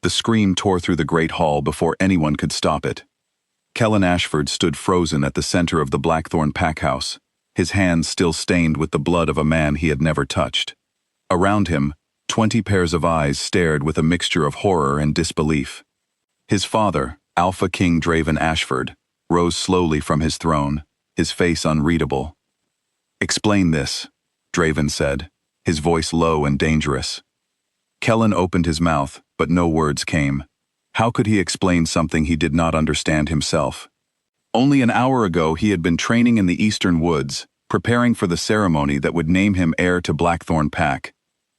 The scream tore through the great hall before anyone could stop it. Kellen Ashford stood frozen at the center of the Blackthorn packhouse, his hands still stained with the blood of a man he had never touched. Around him, 20 pairs of eyes stared with a mixture of horror and disbelief. His father, Alpha King Draven Ashford, rose slowly from his throne, his face unreadable. "Explain this," Draven said, his voice low and dangerous. Kellen opened his mouth, but no words came. How could he explain something he did not understand himself? Only an hour ago he had been training in the eastern woods, preparing for the ceremony that would name him heir to Blackthorn Pack.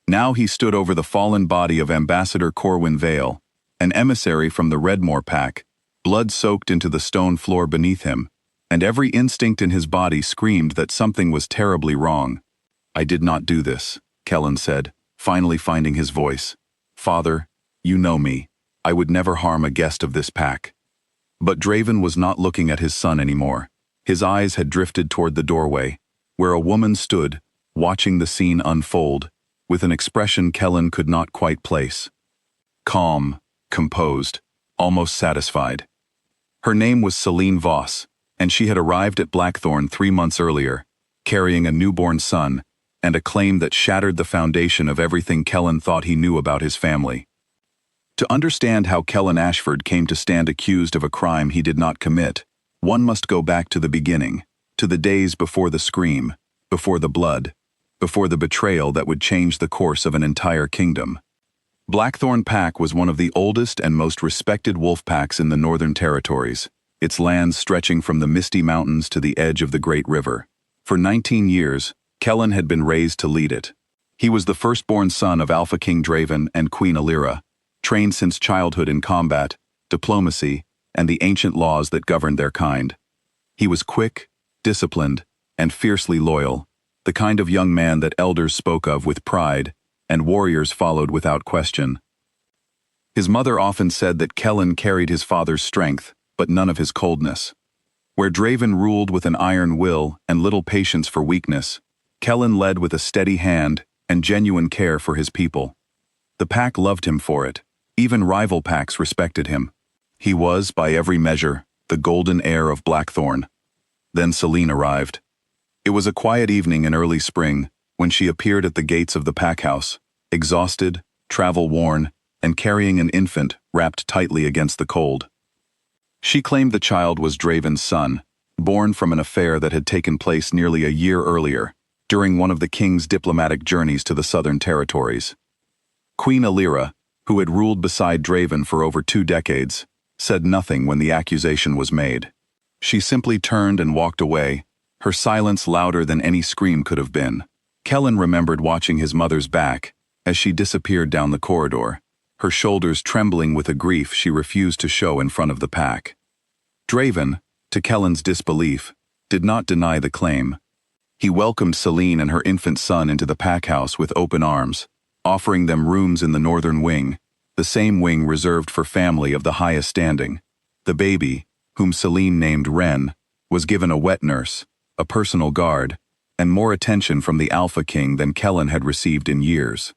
Now he stood over the fallen body of Ambassador Corwin Vale, an emissary from the Redmore Pack, blood soaked into the stone floor beneath him, and every instinct in his body screamed that something was terribly wrong. "I did not do this," Kellen said, finally finding his voice. "Father, you know me. I would never harm a guest of this pack." But Draven was not looking at his son anymore. His eyes had drifted toward the doorway, where a woman stood, watching the scene unfold, with an expression Kellen could not quite place. Calm, composed, almost satisfied. Her name was Celine Voss, and she had arrived at Blackthorn 3 months earlier, carrying a newborn son, and a claim that shattered the foundation of everything Kellen thought he knew about his family. To understand how Kellen Ashford came to stand accused of a crime he did not commit, one must go back to the beginning, to the days before the scream, before the blood, before the betrayal that would change the course of an entire kingdom. Blackthorn Pack was one of the oldest and most respected wolf packs in the Northern Territories, its lands stretching from the Misty Mountains to the edge of the Great River. For 19 years, Kellen had been raised to lead it. He was the firstborn son of Alpha King Draven and Queen Alira, trained since childhood in combat, diplomacy, and the ancient laws that governed their kind. He was quick, disciplined, and fiercely loyal, the kind of young man that elders spoke of with pride, and warriors followed without question. His mother often said that Kellen carried his father's strength, but none of his coldness. Where Draven ruled with an iron will and little patience for weakness, Kellen led with a steady hand and genuine care for his people. The pack loved him for it. Even rival packs respected him. He was, by every measure, the golden heir of Blackthorn. Then Celine arrived. It was a quiet evening in early spring when she appeared at the gates of the packhouse, exhausted, travel-worn, and carrying an infant wrapped tightly against the cold. She claimed the child was Draven's son, born from an affair that had taken place nearly a year earlier, during one of the king's diplomatic journeys to the Southern Territories. Queen Alira, who had ruled beside Draven for over 2 decades, said nothing when the accusation was made. She simply turned and walked away, her silence louder than any scream could have been. Kellen remembered watching his mother's back as she disappeared down the corridor, her shoulders trembling with a grief she refused to show in front of the pack. Draven, to Kellen's disbelief, did not deny the claim. He welcomed Celine and her infant son into the packhouse with open arms, offering them rooms in the northern wing, the same wing reserved for family of the highest standing. The baby, whom Celine named Wren, was given a wet nurse, a personal guard, and more attention from the Alpha King than Kellen had received in years.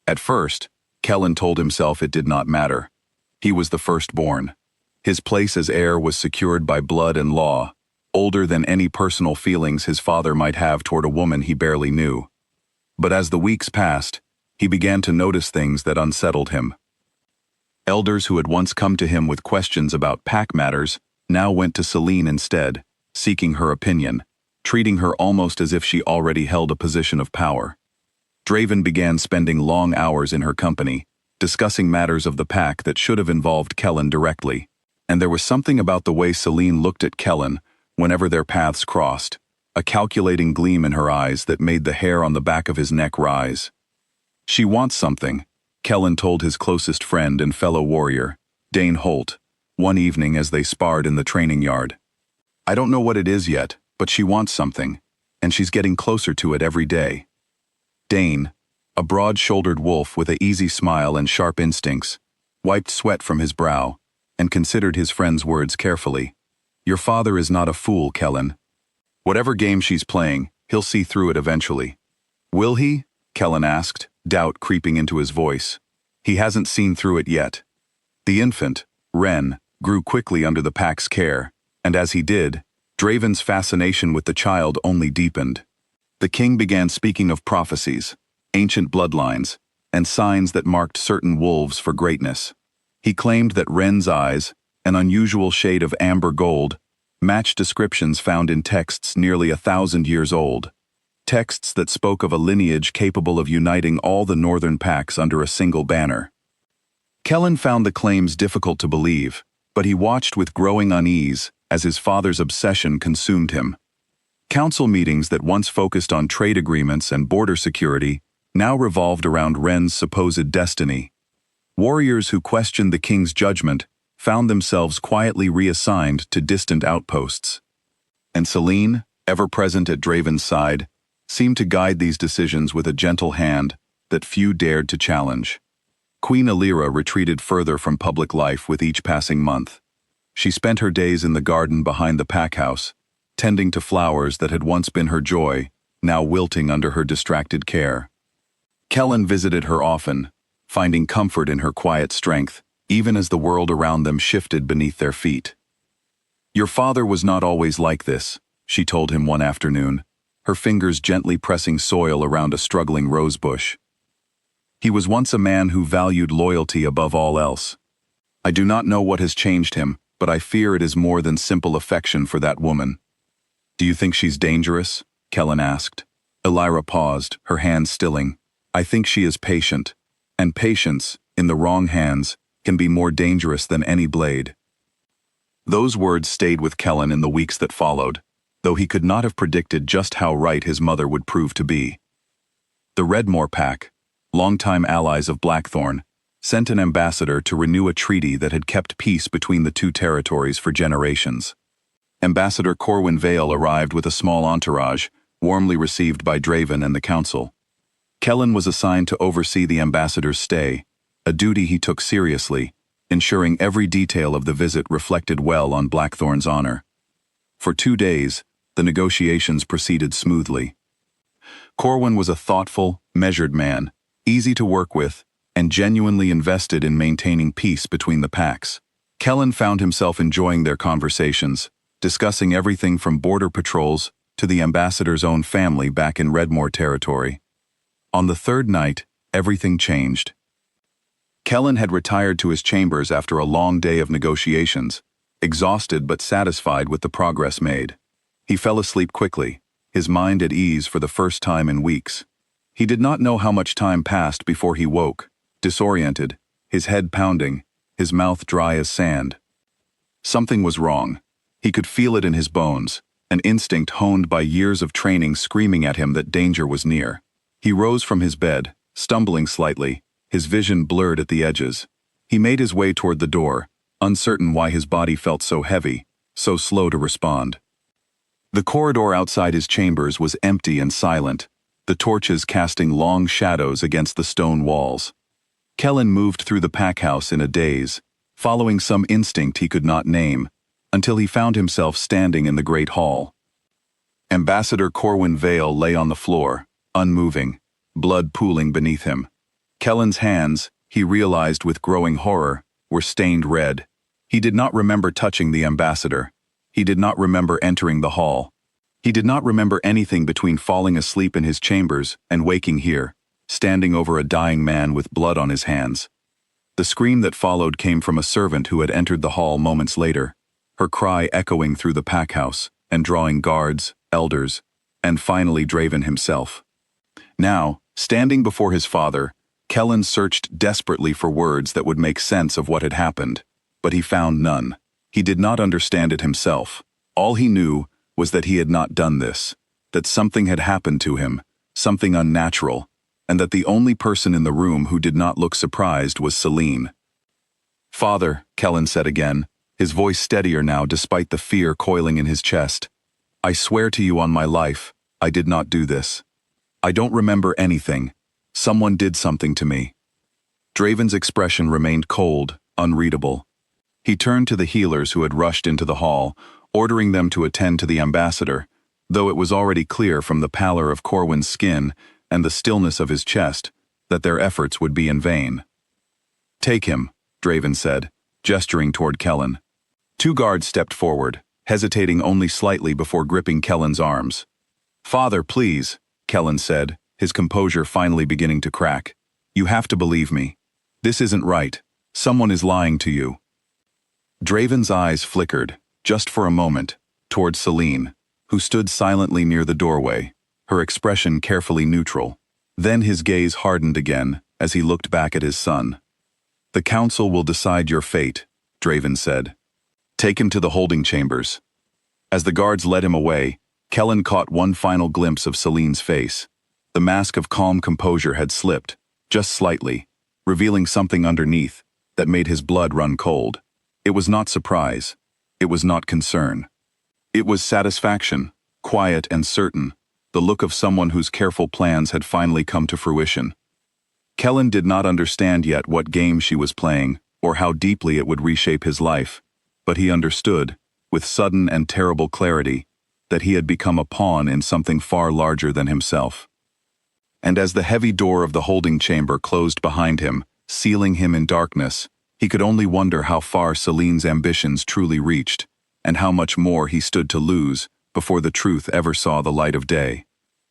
At first, Kellen told himself it did not matter. He was the firstborn. His place as heir was secured by blood and law, older than any personal feelings his father might have toward a woman he barely knew. But as the weeks passed, he began to notice things that unsettled him. Elders who had once come to him with questions about pack matters now went to Celine instead, seeking her opinion, treating her almost as if she already held a position of power. Draven began spending long hours in her company, discussing matters of the pack that should have involved Kellen directly, and there was something about the way Celine looked at Kellen whenever their paths crossed, a calculating gleam in her eyes that made the hair on the back of his neck rise. "She wants something," Kellen told his closest friend and fellow warrior, Dane Holt, one evening as they sparred in the training yard. "I don't know what it is yet, but she wants something, and she's getting closer to it every day." Dane, a broad-shouldered wolf with an easy smile and sharp instincts, wiped sweat from his brow and considered his friend's words carefully. "Your father is not a fool, Kellen. Whatever game she's playing, he'll see through it eventually." "Will he?" Kellen asked, doubt creeping into his voice. He hasn't seen through it yet. The infant, Ren, grew quickly under the pack's care, and as he did, Draven's fascination with the child only deepened. The king began speaking of prophecies, ancient bloodlines, and signs that marked certain wolves for greatness. He claimed that Ren's eyes, an unusual shade of amber gold, matched descriptions found in texts nearly 1,000 years old. Texts that spoke of a lineage capable of uniting all the northern packs under a single banner. Kellen found the claims difficult to believe, but he watched with growing unease as his father's obsession consumed him. Council meetings that once focused on trade agreements and border security now revolved around Ren's supposed destiny. Warriors who questioned the king's judgment found themselves quietly reassigned to distant outposts. And Selene, ever present at Draven's side, seemed to guide these decisions with a gentle hand that few dared to challenge. Queen Alira retreated further from public life with each passing month. She spent her days in the garden behind the pack house, tending to flowers that had once been her joy, now wilting under her distracted care. Kellen visited her often, finding comfort in her quiet strength, even as the world around them shifted beneath their feet. "Your father was not always like this," she told him one afternoon, her fingers gently pressing soil around a struggling rosebush. "He was once a man who valued loyalty above all else. I do not know what has changed him, but I fear it is more than simple affection for that woman." "Do you think she's dangerous?" Kellen asked. Alira paused, her hands stilling. "I think she is patient, and patience, in the wrong hands, can be more dangerous than any blade." Those words stayed with Kellen in the weeks that followed, though he could not have predicted just how right his mother would prove to be. The Redmore Pack, longtime allies of Blackthorn, sent an ambassador to renew a treaty that had kept peace between the two territories for generations. Ambassador Corwin Vale arrived with a small entourage, warmly received by Draven and the council. Kellen was assigned to oversee the ambassador's stay, a duty he took seriously, ensuring every detail of the visit reflected well on Blackthorn's honor. For 2 days, the negotiations proceeded smoothly. Corwin was a thoughtful, measured man, easy to work with, and genuinely invested in maintaining peace between the packs. Kellen found himself enjoying their conversations, discussing everything from border patrols to the ambassador's own family back in Redmore territory. On the third night, everything changed. Kellen had retired to his chambers after a long day of negotiations, exhausted but satisfied with the progress made. He fell asleep quickly, his mind at ease for the first time in weeks. He did not know how much time passed before he woke, disoriented, his head pounding, his mouth dry as sand. Something was wrong. He could feel it in his bones, an instinct honed by years of training screaming at him that danger was near. He rose from his bed, stumbling slightly, his vision blurred at the edges. He made his way toward the door, uncertain why his body felt so heavy, so slow to respond. The corridor outside his chambers was empty and silent, the torches casting long shadows against the stone walls. Kellen moved through the pack house in a daze, following some instinct he could not name, until he found himself standing in the great hall. Ambassador Corwin Vale lay on the floor, unmoving, blood pooling beneath him. Kellen's hands, he realized with growing horror, were stained red. He did not remember touching the ambassador. He did not remember entering the hall. He did not remember anything between falling asleep in his chambers and waking here, standing over a dying man with blood on his hands. The scream that followed came from a servant who had entered the hall moments later, her cry echoing through the pack house and drawing guards, elders, and finally Draven himself. Now, standing before his father, Kellen searched desperately for words that would make sense of what had happened, but he found none. He did not understand it himself. All he knew was that he had not done this, that something had happened to him, something unnatural, and that the only person in the room who did not look surprised was Selene. "Father," Kellen said again, his voice steadier now despite the fear coiling in his chest, "I swear to you on my life, I did not do this. I don't remember anything. Someone did something to me." Draven's expression remained cold, unreadable. He turned to the healers who had rushed into the hall, ordering them to attend to the ambassador, though it was already clear from the pallor of Corwin's skin and the stillness of his chest that their efforts would be in vain. Take him, Draven said, gesturing toward Kellen. Two guards stepped forward, hesitating only slightly before gripping Kellen's arms. Father, please, Kellen said, his composure finally beginning to crack. You have to believe me. This isn't right. Someone is lying to you. Draven's eyes flickered, just for a moment, toward Celine, who stood silently near the doorway, her expression carefully neutral. Then his gaze hardened again as he looked back at his son. The council will decide your fate, Draven said. Take him to the holding chambers. As the guards led him away, Kellen caught one final glimpse of Celine's face. The mask of calm composure had slipped, just slightly, revealing something underneath that made his blood run cold. It was not surprise. It was not concern. It was satisfaction, quiet and certain, the look of someone whose careful plans had finally come to fruition. Kellen did not understand yet what game she was playing or how deeply it would reshape his life, but he understood, with sudden and terrible clarity, that he had become a pawn in something far larger than himself. And as the heavy door of the holding chamber closed behind him, sealing him in darkness, he could only wonder how far Celine's ambitions truly reached, and how much more he stood to lose before the truth ever saw the light of day.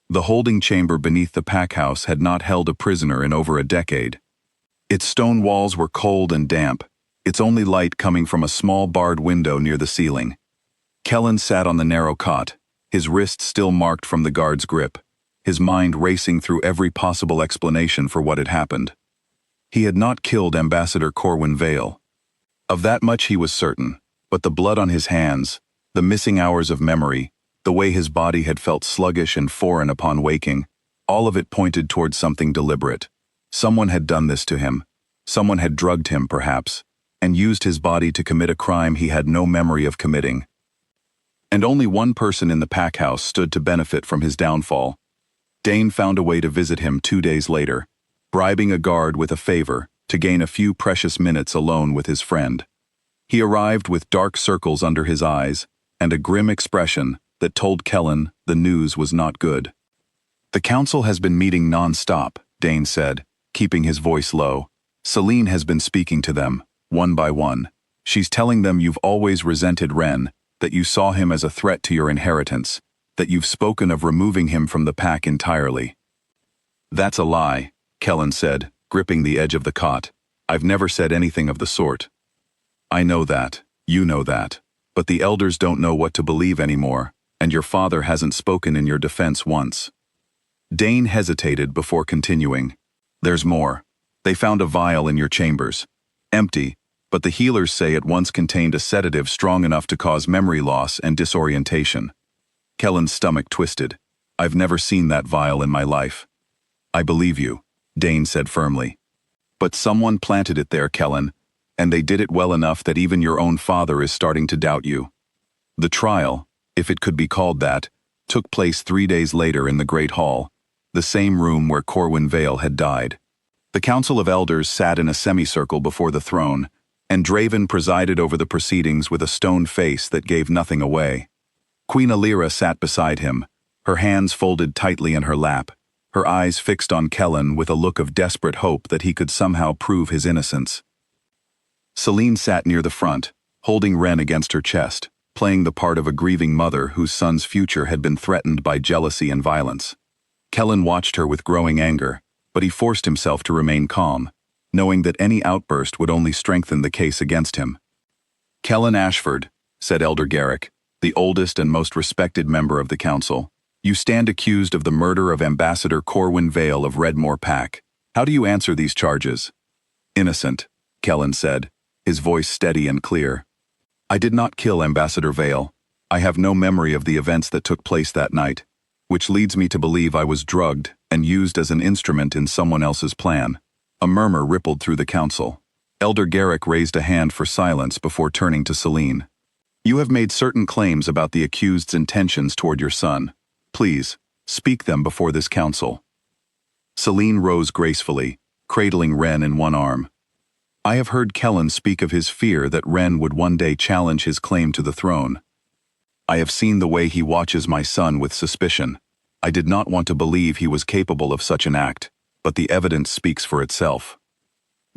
The holding chamber beneath the pack house had not held a prisoner in over a decade. Its stone walls were cold and damp, its only light coming from a small barred window near the ceiling. Kellen sat on the narrow cot, his wrist still marked from the guard's grip, his mind racing through every possible explanation for what had happened. He had not killed Ambassador Corwin Vale. Of that much he was certain, but the blood on his hands, the missing hours of memory, the way his body had felt sluggish and foreign upon waking, all of it pointed towards something deliberate. Someone had done this to him. Someone had drugged him, perhaps, and used his body to commit a crime he had no memory of committing. And only one person in the pack house stood to benefit from his downfall. Dane found a way to visit him 2 days later, bribing a guard with a favor to gain a few precious minutes alone with his friend. He arrived with dark circles under his eyes and a grim expression that told Kellen the news was not good. The council has been meeting non-stop, Dane said, keeping his voice low. Celine has been speaking to them, one by one. She's telling them you've always resented Ren, that you saw him as a threat to your inheritance, that you've spoken of removing him from the pack entirely. That's a lie, Kellen said, gripping the edge of the cot. I've never said anything of the sort. I know that, you know that, but the elders don't know what to believe anymore, and your father hasn't spoken in your defense once. Dane hesitated before continuing. There's more. They found a vial in your chambers. Empty, but the healers say it once contained a sedative strong enough to cause memory loss and disorientation. Kellen's stomach twisted. I've never seen that vial in my life. I believe you, Dane said firmly. But someone planted it there, Kellen, and they did it well enough that even your own father is starting to doubt you. The trial, if it could be called that, took place 3 days later in the Great Hall, the same room where Corwin Vale had died. The Council of Elders sat in a semicircle before the throne, and Draven presided over the proceedings with a stone face that gave nothing away. Queen Alira sat beside him, her hands folded tightly in her lap, her eyes fixed on Kellen with a look of desperate hope that he could somehow prove his innocence. Celine sat near the front, holding Ren against her chest, playing the part of a grieving mother whose son's future had been threatened by jealousy and violence. Kellen watched her with growing anger, but he forced himself to remain calm, knowing that any outburst would only strengthen the case against him. Kellen Ashford, said Elder Garrick, the oldest and most respected member of the council, you stand accused of the murder of Ambassador Corwin Vale of Redmoor Pack. How do you answer these charges? Innocent, Kellen said, his voice steady and clear. I did not kill Ambassador Vale. I have no memory of the events that took place that night, which leads me to believe I was drugged and used as an instrument in someone else's plan. A murmur rippled through the council. Elder Garrick raised a hand for silence before turning to Celine. You have made certain claims about the accused's intentions toward your son. Please, speak them before this council. Celine rose gracefully, cradling Ren in one arm. I have heard Kellen speak of his fear that Ren would one day challenge his claim to the throne. I have seen the way he watches my son with suspicion. I did not want to believe he was capable of such an act, but the evidence speaks for itself.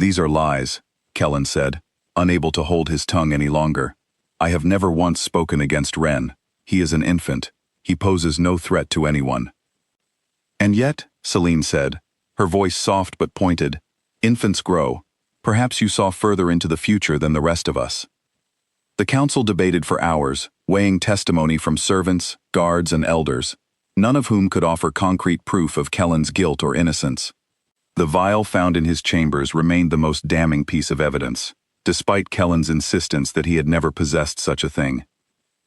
These are lies, Kellen said, unable to hold his tongue any longer. I have never once spoken against Ren. He is an infant. He poses no threat to anyone. And yet, Celine said, her voice soft but pointed, infants grow. Perhaps you saw further into the future than the rest of us. The council debated for hours, weighing testimony from servants, guards, and elders, none of whom could offer concrete proof of Kellen's guilt or innocence. The vial found in his chambers remained the most damning piece of evidence, despite Kellen's insistence that he had never possessed such a thing.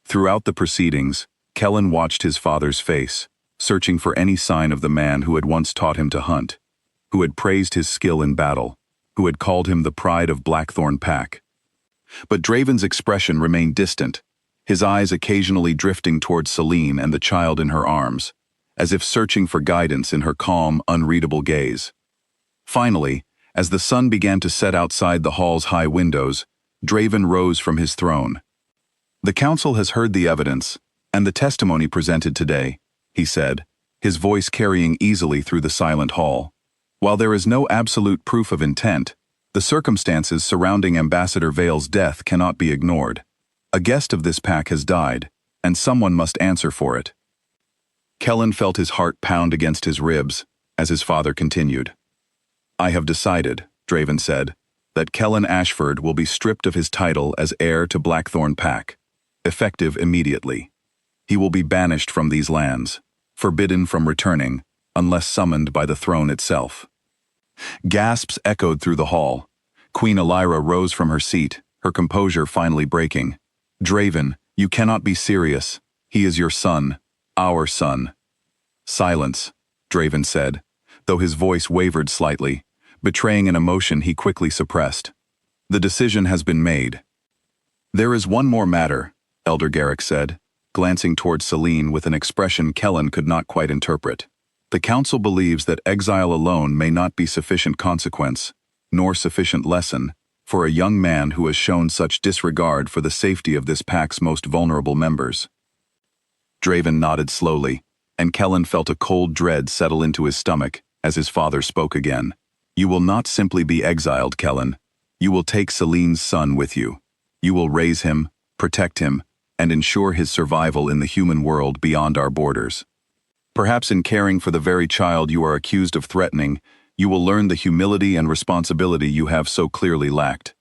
Throughout the proceedings, Kellen watched his father's face, searching for any sign of the man who had once taught him to hunt, who had praised his skill in battle, who had called him the pride of Blackthorn Pack. But Draven's expression remained distant, his eyes occasionally drifting towards Celine and the child in her arms, as if searching for guidance in her calm, unreadable gaze. Finally, as the sun began to set outside the hall's high windows, Draven rose from his throne. The council has heard the evidence, and the testimony presented today, he said, his voice carrying easily through the silent hall. While there is no absolute proof of intent, the circumstances surrounding Ambassador Vale's death cannot be ignored. A guest of this pack has died, and someone must answer for it. Kellen felt his heart pound against his ribs, as his father continued. I have decided, Draven said, that Kellen Ashford will be stripped of his title as heir to Blackthorn Pack, effective immediately. He will be banished from these lands, forbidden from returning, unless summoned by the throne itself. Gasps echoed through the hall. Queen Elira rose from her seat, her composure finally breaking. Draven, you cannot be serious. He is your son, our son. Silence, Draven said, though his voice wavered slightly, betraying an emotion he quickly suppressed. The decision has been made. There is one more matter, Elder Garrick said, glancing towards Celine with an expression Kellen could not quite interpret. The council believes that exile alone may not be sufficient consequence, nor sufficient lesson, for a young man who has shown such disregard for the safety of this pack's most vulnerable members. Draven nodded slowly, and Kellen felt a cold dread settle into his stomach as his father spoke again. You will not simply be exiled, Kellen. You will take Celine's son with you. You will raise him, protect him, and ensure his survival in the human world beyond our borders. Perhaps in caring for the very child you are accused of threatening, you will learn the humility and responsibility you have so clearly lacked.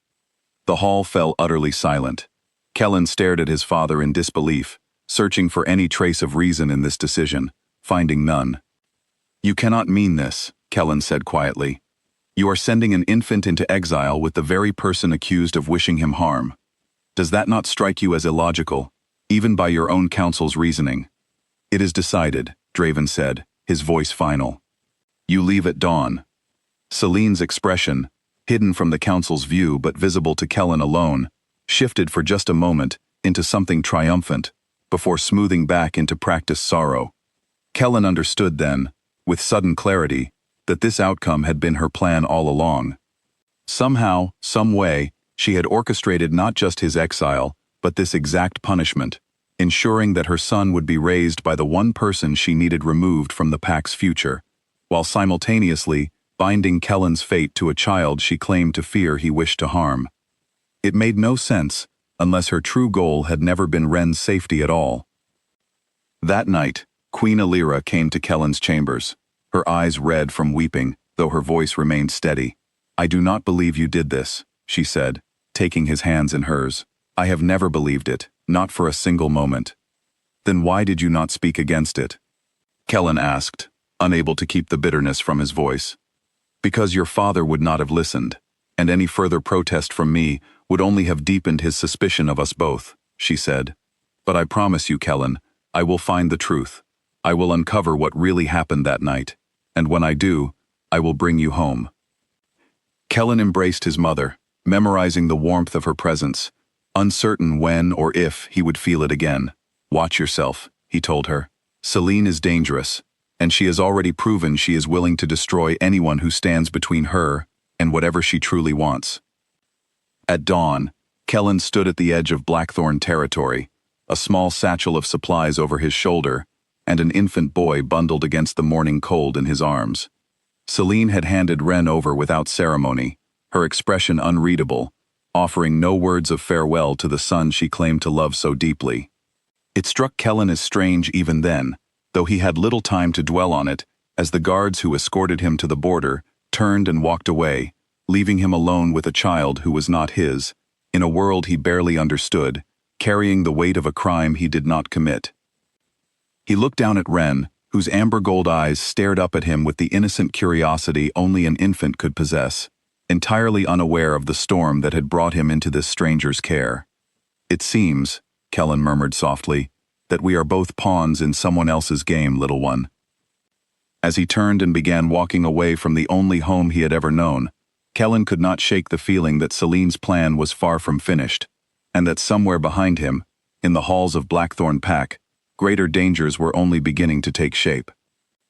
The hall fell utterly silent. Kellen stared at his father in disbelief, searching for any trace of reason in this decision, finding none. You cannot mean this, Kellen said quietly. You are sending an infant into exile with the very person accused of wishing him harm. Does that not strike you as illogical, even by your own council's reasoning? It is decided, Draven said, his voice final. You leave at dawn. Celine's expression, hidden from the council's view but visible to Kellen alone, shifted for just a moment into something triumphant, before smoothing back into practiced sorrow. Kellen understood then, with sudden clarity, that this outcome had been her plan all along. Somehow, some way, she had orchestrated not just his exile, but this exact punishment, ensuring that her son would be raised by the one person she needed removed from the pack's future, while simultaneously binding Kellen's fate to a child she claimed to fear he wished to harm. It made no sense, unless her true goal had never been Ren's safety at all. That night, Queen Elira came to Kellen's chambers, her eyes red from weeping, though her voice remained steady. I do not believe you did this, she said, taking his hands in hers. I have never believed it, not for a single moment. Then why did you not speak against it? Kellen asked, unable to keep the bitterness from his voice. Because your father would not have listened, and any further protest from me would only have deepened his suspicion of us both, she said. But I promise you, Kellen, I will find the truth. I will uncover what really happened that night, and when I do, I will bring you home. Kellen embraced his mother, memorizing the warmth of her presence, uncertain when or if he would feel it again. Watch yourself, he told her. Celine is dangerous, and she has already proven she is willing to destroy anyone who stands between her and whatever she truly wants. At dawn, Kellen stood at the edge of Blackthorn territory, a small satchel of supplies over his shoulder, and an infant boy bundled against the morning cold in his arms. Celine had handed Ren over without ceremony, her expression unreadable, offering no words of farewell to the son she claimed to love so deeply. It struck Kellen as strange even then, though he had little time to dwell on it, as the guards who escorted him to the border turned and walked away, leaving him alone with a child who was not his, in a world he barely understood, carrying the weight of a crime he did not commit. He looked down at Ren, whose amber gold eyes stared up at him with the innocent curiosity only an infant could possess, entirely unaware of the storm that had brought him into this stranger's care. "It seems," Kellen murmured softly, "that we are both pawns in someone else's game, little one." As he turned and began walking away from the only home he had ever known, Kellen could not shake the feeling that Celine's plan was far from finished, and that somewhere behind him, in the halls of Blackthorn Pack, greater dangers were only beginning to take shape.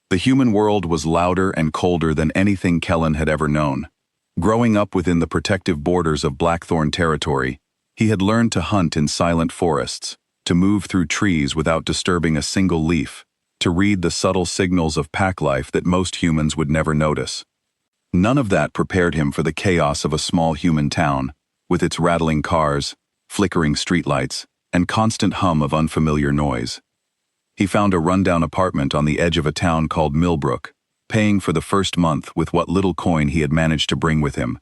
The human world was louder and colder than anything Kellen had ever known. Growing up within the protective borders of Blackthorn territory, he had learned to hunt in silent forests, to move through trees without disturbing a single leaf, to read the subtle signals of pack life that most humans would never notice. None of that prepared him for the chaos of a small human town, with its rattling cars, flickering streetlights, and constant hum of unfamiliar noise. He found a rundown apartment on the edge of a town called Millbrook, paying for the first month with what little coin he had managed to bring with him.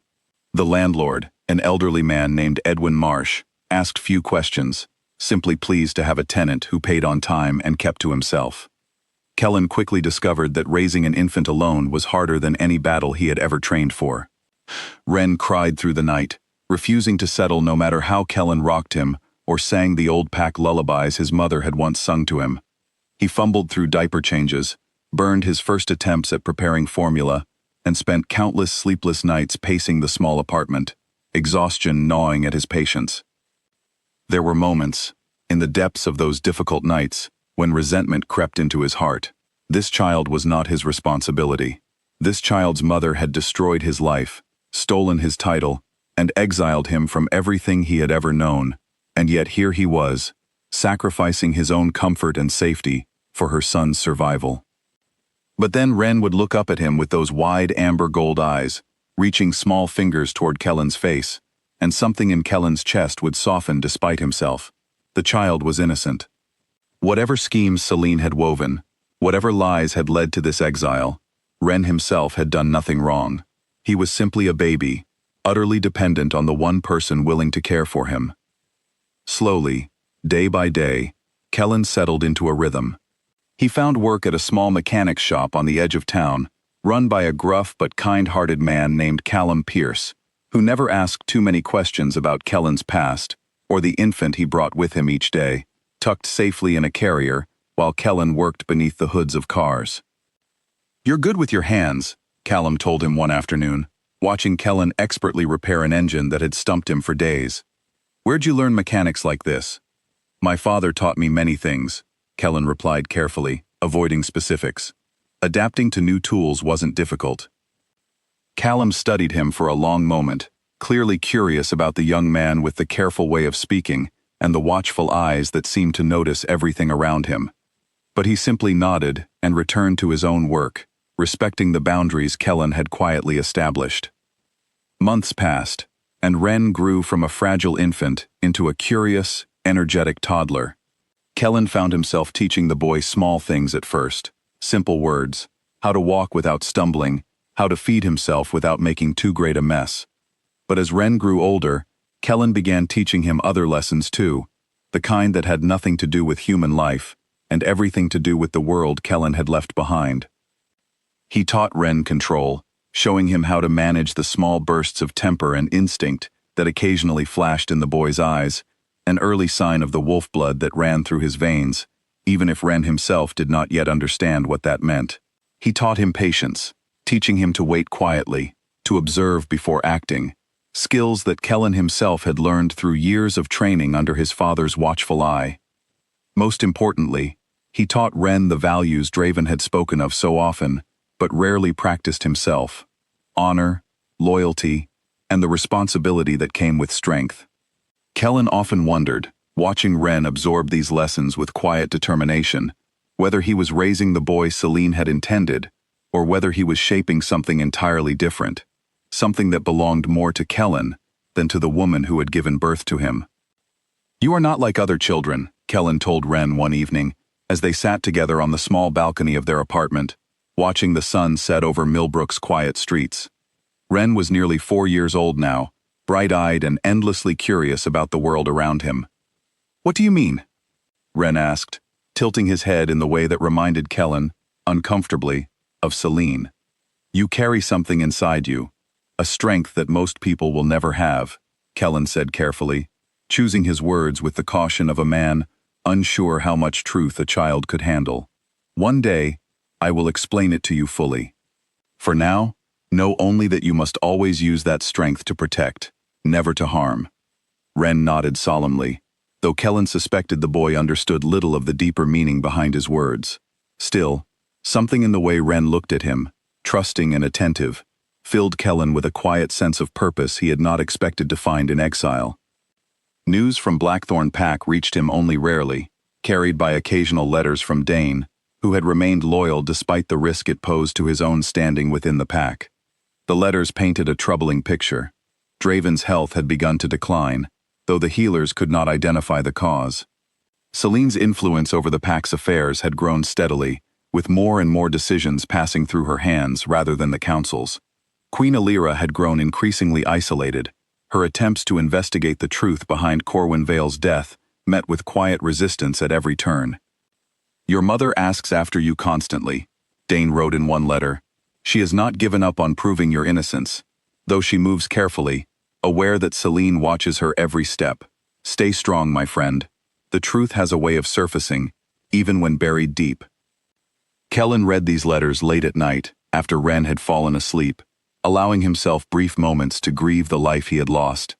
The landlord, an elderly man named Edwin Marsh, asked few questions, simply pleased to have a tenant who paid on time and kept to himself. Kellen quickly discovered that raising an infant alone was harder than any battle he had ever trained for. Ren cried through the night, refusing to settle no matter how Kellen rocked him or sang the old pack lullabies his mother had once sung to him. He fumbled through diaper changes, burned his first attempts at preparing formula, and spent countless sleepless nights pacing the small apartment, exhaustion gnawing at his patience. There were moments, in the depths of those difficult nights, when resentment crept into his heart. This child was not his responsibility. This child's mother had destroyed his life, stolen his title, and exiled him from everything he had ever known, and yet here he was, sacrificing his own comfort and safety for her son's survival. But then Ren would look up at him with those wide amber gold eyes, reaching small fingers toward Kellen's face, and something in Kellen's chest would soften despite himself. The child was innocent. Whatever schemes Celine had woven, whatever lies had led to this exile, Ren himself had done nothing wrong. He was simply a baby, utterly dependent on the one person willing to care for him. Slowly, day by day, Kellen settled into a rhythm. He found work at a small mechanics shop on the edge of town, run by a gruff but kind-hearted man named Callum Pierce, who never asked too many questions about Kellen's past or the infant he brought with him each day, tucked safely in a carrier while Kellen worked beneath the hoods of cars. "You're good with your hands," Callum told him one afternoon, watching Kellen expertly repair an engine that had stumped him for days. "Where'd you learn mechanics like this?" "My father taught me many things," Kellen replied carefully, avoiding specifics. Adapting to new tools wasn't difficult. Callum studied him for a long moment, clearly curious about the young man with the careful way of speaking and the watchful eyes that seemed to notice everything around him. But he simply nodded and returned to his own work, respecting the boundaries Kellen had quietly established. Months passed, and Ren grew from a fragile infant into a curious, energetic toddler. Kellen found himself teaching the boy small things at first, simple words, how to walk without stumbling, how to feed himself without making too great a mess. But as Ren grew older, Kellen began teaching him other lessons too, the kind that had nothing to do with human life, and everything to do with the world Kellen had left behind. He taught Ren control, showing him how to manage the small bursts of temper and instinct that occasionally flashed in the boy's eyes, an early sign of the wolf blood that ran through his veins, even if Ren himself did not yet understand what that meant. He taught him patience, teaching him to wait quietly, to observe before acting, skills that Kellen himself had learned through years of training under his father's watchful eye. Most importantly, he taught Ren the values Draven had spoken of so often, but rarely practiced himself: honor, loyalty, and the responsibility that came with strength. Kellen often wondered, watching Ren absorb these lessons with quiet determination, whether he was raising the boy Celine had intended, or whether he was shaping something entirely different. something that belonged more to Kellen than to the woman who had given birth to him. "You are not like other children," Kellen told Wren one evening, as they sat together on the small balcony of their apartment, watching the sun set over Millbrook's quiet streets. Wren was nearly 4 years old now, bright-eyed and endlessly curious about the world around him. "What do you mean?" Wren asked, tilting his head in the way that reminded Kellen, uncomfortably, of Celine. "You carry something inside you, a strength that most people will never have," Kellen said carefully, choosing his words with the caution of a man unsure how much truth a child could handle. "One day, I will explain it to you fully. For now, know only that you must always use that strength to protect, never to harm." Wren nodded solemnly, though Kellen suspected the boy understood little of the deeper meaning behind his words. Still, something in the way Wren looked at him, trusting and attentive, filled Kellen with a quiet sense of purpose he had not expected to find in exile. News from Blackthorn Pack reached him only rarely, carried by occasional letters from Dane, who had remained loyal despite the risk it posed to his own standing within the pack. The letters painted a troubling picture. Draven's health had begun to decline, though the healers could not identify the cause. Celine's influence over the pack's affairs had grown steadily, with more and more decisions passing through her hands rather than the council's. Queen Alira had grown increasingly isolated. Her attempts to investigate the truth behind Corwin Vale's death met with quiet resistance at every turn. "Your mother asks after you constantly," Dane wrote in one letter. "She has not given up on proving your innocence, though she moves carefully, aware that Celine watches her every step. Stay strong, my friend. The truth has a way of surfacing, even when buried deep." Kellen read these letters late at night, after Wren had fallen asleep, allowing himself brief moments to grieve the life he had lost,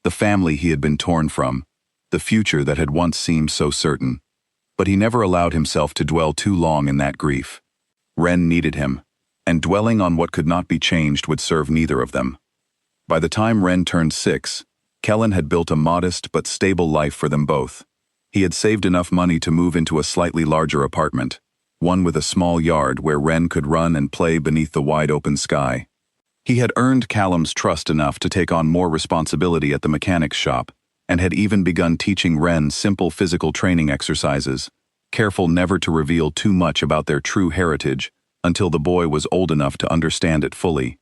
the family he had been torn from, the future that had once seemed so certain. But he never allowed himself to dwell too long in that grief. Wren needed him, and dwelling on what could not be changed would serve neither of them. By the time Wren turned 6, Kellen had built a modest but stable life for them both. He had saved enough money to move into a slightly larger apartment, one with a small yard where Wren could run and play beneath the wide-open sky. He had earned Callum's trust enough to take on more responsibility at the mechanics shop, and had even begun teaching Wren simple physical training exercises, careful never to reveal too much about their true heritage until the boy was old enough to understand it fully.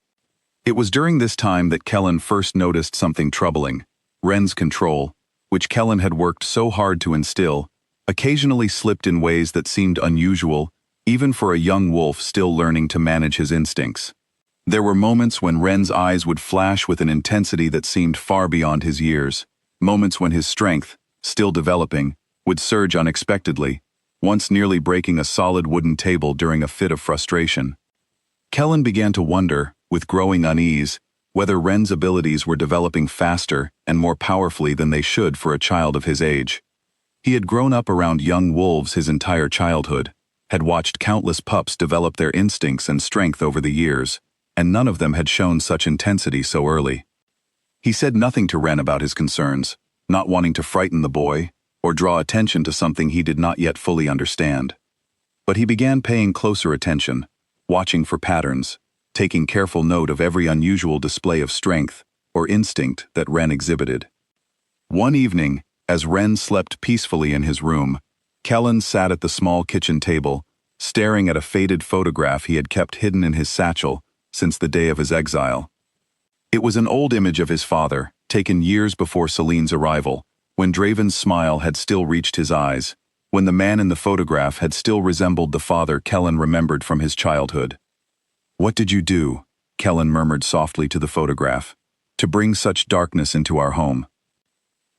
It was during this time that Kellen first noticed something troubling. Wren's control, which Kellen had worked so hard to instill, occasionally slipped in ways that seemed unusual, even for a young wolf still learning to manage his instincts. There were moments when Wren's eyes would flash with an intensity that seemed far beyond his years, moments when his strength, still developing, would surge unexpectedly, once nearly breaking a solid wooden table during a fit of frustration. Kellen began to wonder, with growing unease, whether Wren's abilities were developing faster and more powerfully than they should for a child of his age. He had grown up around young wolves his entire childhood, had watched countless pups develop their instincts and strength over the years, and none of them had shown such intensity so early. He said nothing to Wren about his concerns, not wanting to frighten the boy or draw attention to something he did not yet fully understand. But he began paying closer attention, watching for patterns, taking careful note of every unusual display of strength or instinct that Wren exhibited. One evening, as Wren slept peacefully in his room, Kellen sat at the small kitchen table, staring at a faded photograph he had kept hidden in his satchel since the day of his exile. It was an old image of his father, taken years before Celine's arrival, when Draven's smile had still reached his eyes, when the man in the photograph had still resembled the father Kellen remembered from his childhood. "What did you do?" Kellen murmured softly to the photograph, "to bring such darkness into our home?"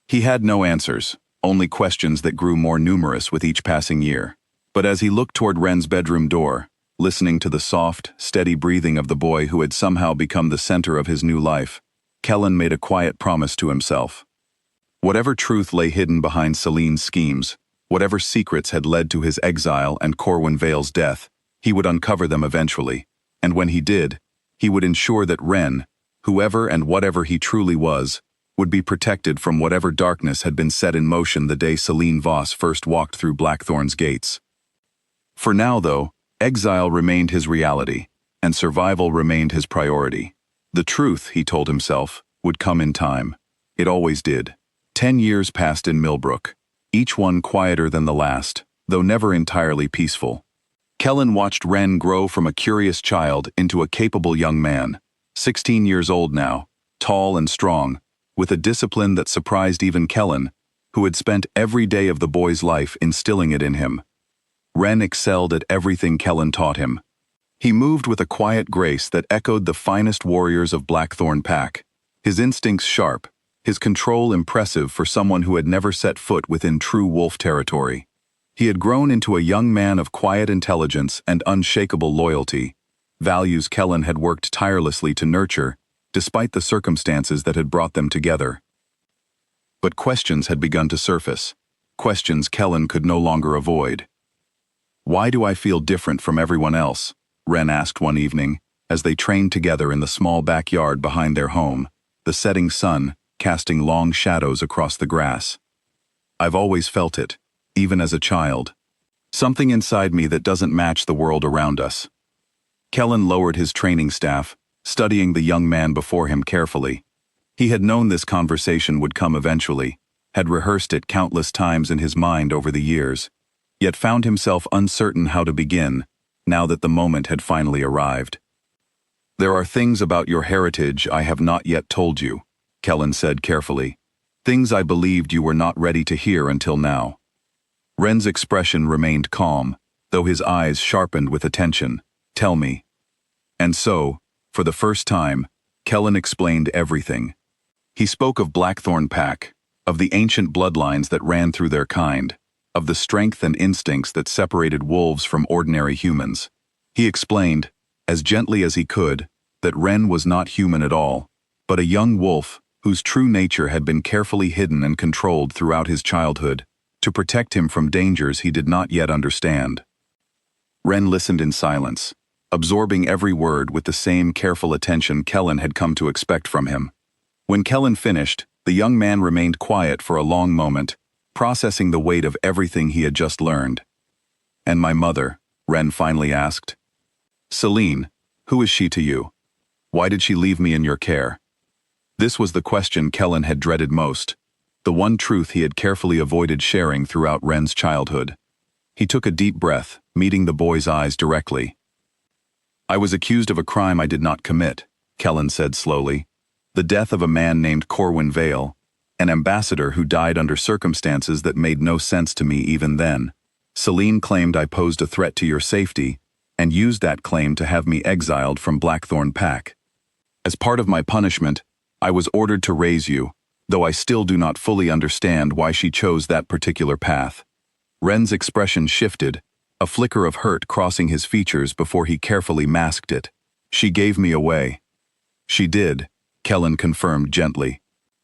He had no answers, only questions that grew more numerous with each passing year. But as he looked toward Wren's bedroom door, listening to the soft, steady breathing of the boy who had somehow become the center of his new life, Kellen made a quiet promise to himself. Whatever truth lay hidden behind Celine's schemes, whatever secrets had led to his exile and Corwin Vale's death, he would uncover them eventually, and when he did, he would ensure that Wren, whoever and whatever he truly was, would be protected from whatever darkness had been set in motion the day Celine Voss first walked through Blackthorn's gates. For now, though, exile remained his reality, and survival remained his priority. The truth, he told himself, would come in time. It always did. 10 years passed in Millbrook, each one quieter than the last, though never entirely peaceful. Kellen watched Wren grow from a curious child into a capable young man, 16 years old now, tall and strong, with a discipline that surprised even Kellen, who had spent every day of the boy's life instilling it in him. Wren excelled at everything Kellen taught him. He moved with a quiet grace that echoed the finest warriors of Blackthorn Pack, his instincts sharp, his control impressive for someone who had never set foot within true wolf territory. He had grown into a young man of quiet intelligence and unshakable loyalty, values Kellen had worked tirelessly to nurture, despite the circumstances that had brought them together. But questions had begun to surface, questions Kellen could no longer avoid. "Why do I feel different from everyone else?" Wren asked one evening, as they trained together in the small backyard behind their home, the setting sun casting long shadows across the grass. "I've always felt it, even as a child. Something inside me that doesn't match the world around us." Kellen lowered his training staff, studying the young man before him carefully. He had known this conversation would come eventually, had rehearsed it countless times in his mind over the years, yet found himself uncertain how to begin, now that the moment had finally arrived. "There are things about your heritage I have not yet told you," Kellen said carefully. "Things I believed you were not ready to hear until now." Wren's expression remained calm, though his eyes sharpened with attention. "Tell me." And so, for the first time, Kellen explained everything. He spoke of Blackthorn Pack, of the ancient bloodlines that ran through their kind, of the strength and instincts that separated wolves from ordinary humans. He explained, as gently as he could, that Wren was not human at all, but a young wolf whose true nature had been carefully hidden and controlled throughout his childhood, to protect him from dangers he did not yet understand. Wren listened in silence, absorbing every word with the same careful attention Kellen had come to expect from him. When Kellen finished, the young man remained quiet for a long moment, processing the weight of everything he had just learned. "And my mother?" Wren finally asked. "Celine, who is she to you? Why did she leave me in your care?" This was the question Kellen had dreaded most, the one truth he had carefully avoided sharing throughout Wren's childhood. He took a deep breath, meeting the boy's eyes directly. "I was accused of a crime I did not commit," Kellen said slowly. "The death of a man named Corwin Vale, an ambassador who died under circumstances that made no sense to me even then. Celine claimed I posed a threat to your safety, and used that claim to have me exiled from Blackthorn Pack. As part of my punishment, I was ordered to raise you, though I still do not fully understand why she chose that particular path." Wren's expression shifted, a flicker of hurt crossing his features before he carefully masked it. "She gave me away." "She did," Kellen confirmed gently.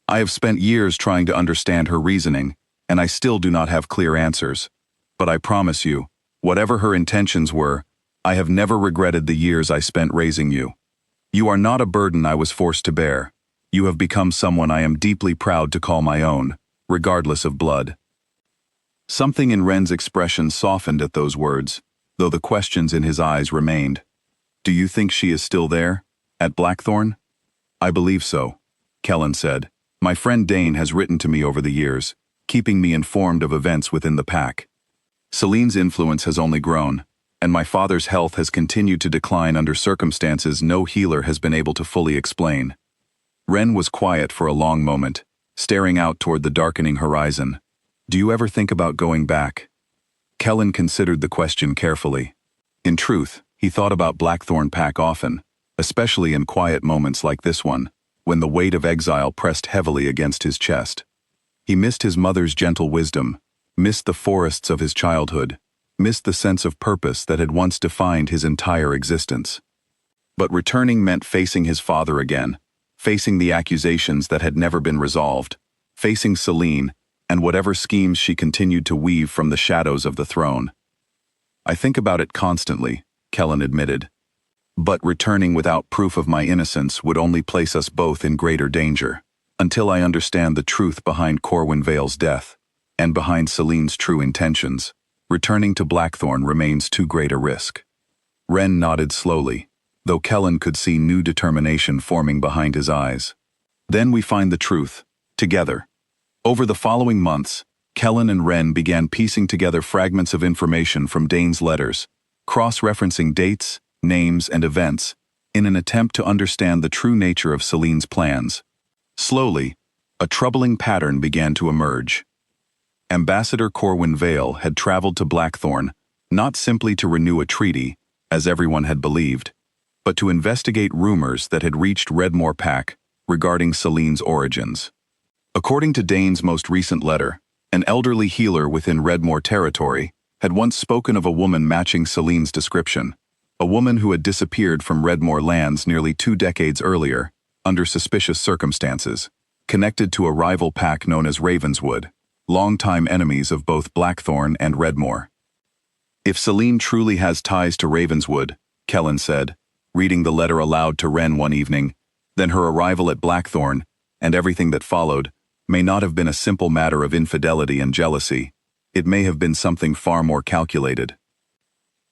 "I have spent years trying to understand her reasoning, and I still do not have clear answers. But I promise you, whatever her intentions were, I have never regretted the years I spent raising you. You are not a burden I was forced to bear. You have become someone I am deeply proud to call my own, regardless of blood." Something in Wren's expression softened at those words, though the questions in his eyes remained. "Do you think she is still there? At Blackthorn?" "I believe so," Kellen said. "My friend Dane has written to me over the years, keeping me informed of events within the pack. Celine's influence has only grown, and my father's health has continued to decline under circumstances no healer has been able to fully explain." Wren was quiet for a long moment, staring out toward the darkening horizon. "Do you ever think about going back?" Kellen considered the question carefully. In truth, he thought about Blackthorn Pack often, especially in quiet moments like this one, when the weight of exile pressed heavily against his chest. He missed his mother's gentle wisdom, missed the forests of his childhood, missed the sense of purpose that had once defined his entire existence. But returning meant facing his father again, facing the accusations that had never been resolved, facing Celine, and whatever schemes she continued to weave from the shadows of the throne. "I think about it constantly," Kellen admitted. "But returning without proof of my innocence would only place us both in greater danger. Until I understand the truth behind Corwin Vale's death, and behind Celine's true intentions, returning to Blackthorn remains too great a risk." Wren nodded slowly. though Kellen could see new determination forming behind his eyes. Then we find the truth, together. Over the following months, Kellen and Ren began piecing together fragments of information from Dane's letters, cross-referencing dates, names, and events, in an attempt to understand the true nature of Celine's plans. Slowly, a troubling pattern began to emerge. Ambassador Corwin Vale had traveled to Blackthorn, not simply to renew a treaty, as everyone had believed, but to investigate rumors that had reached Redmoor Pack regarding Celine's origins. According to Dane's most recent letter, an elderly healer within Redmoor territory had once spoken of a woman matching Celine's description, a woman who had disappeared from Redmoor lands nearly 2 decades earlier, under suspicious circumstances, connected to a rival pack known as Ravenswood, longtime enemies of both Blackthorn and Redmoor. If Celine truly has ties to Ravenswood, Kellen said, reading the letter aloud to Ren one evening, then her arrival at Blackthorn, and everything that followed, may not have been a simple matter of infidelity and jealousy. It may have been something far more calculated.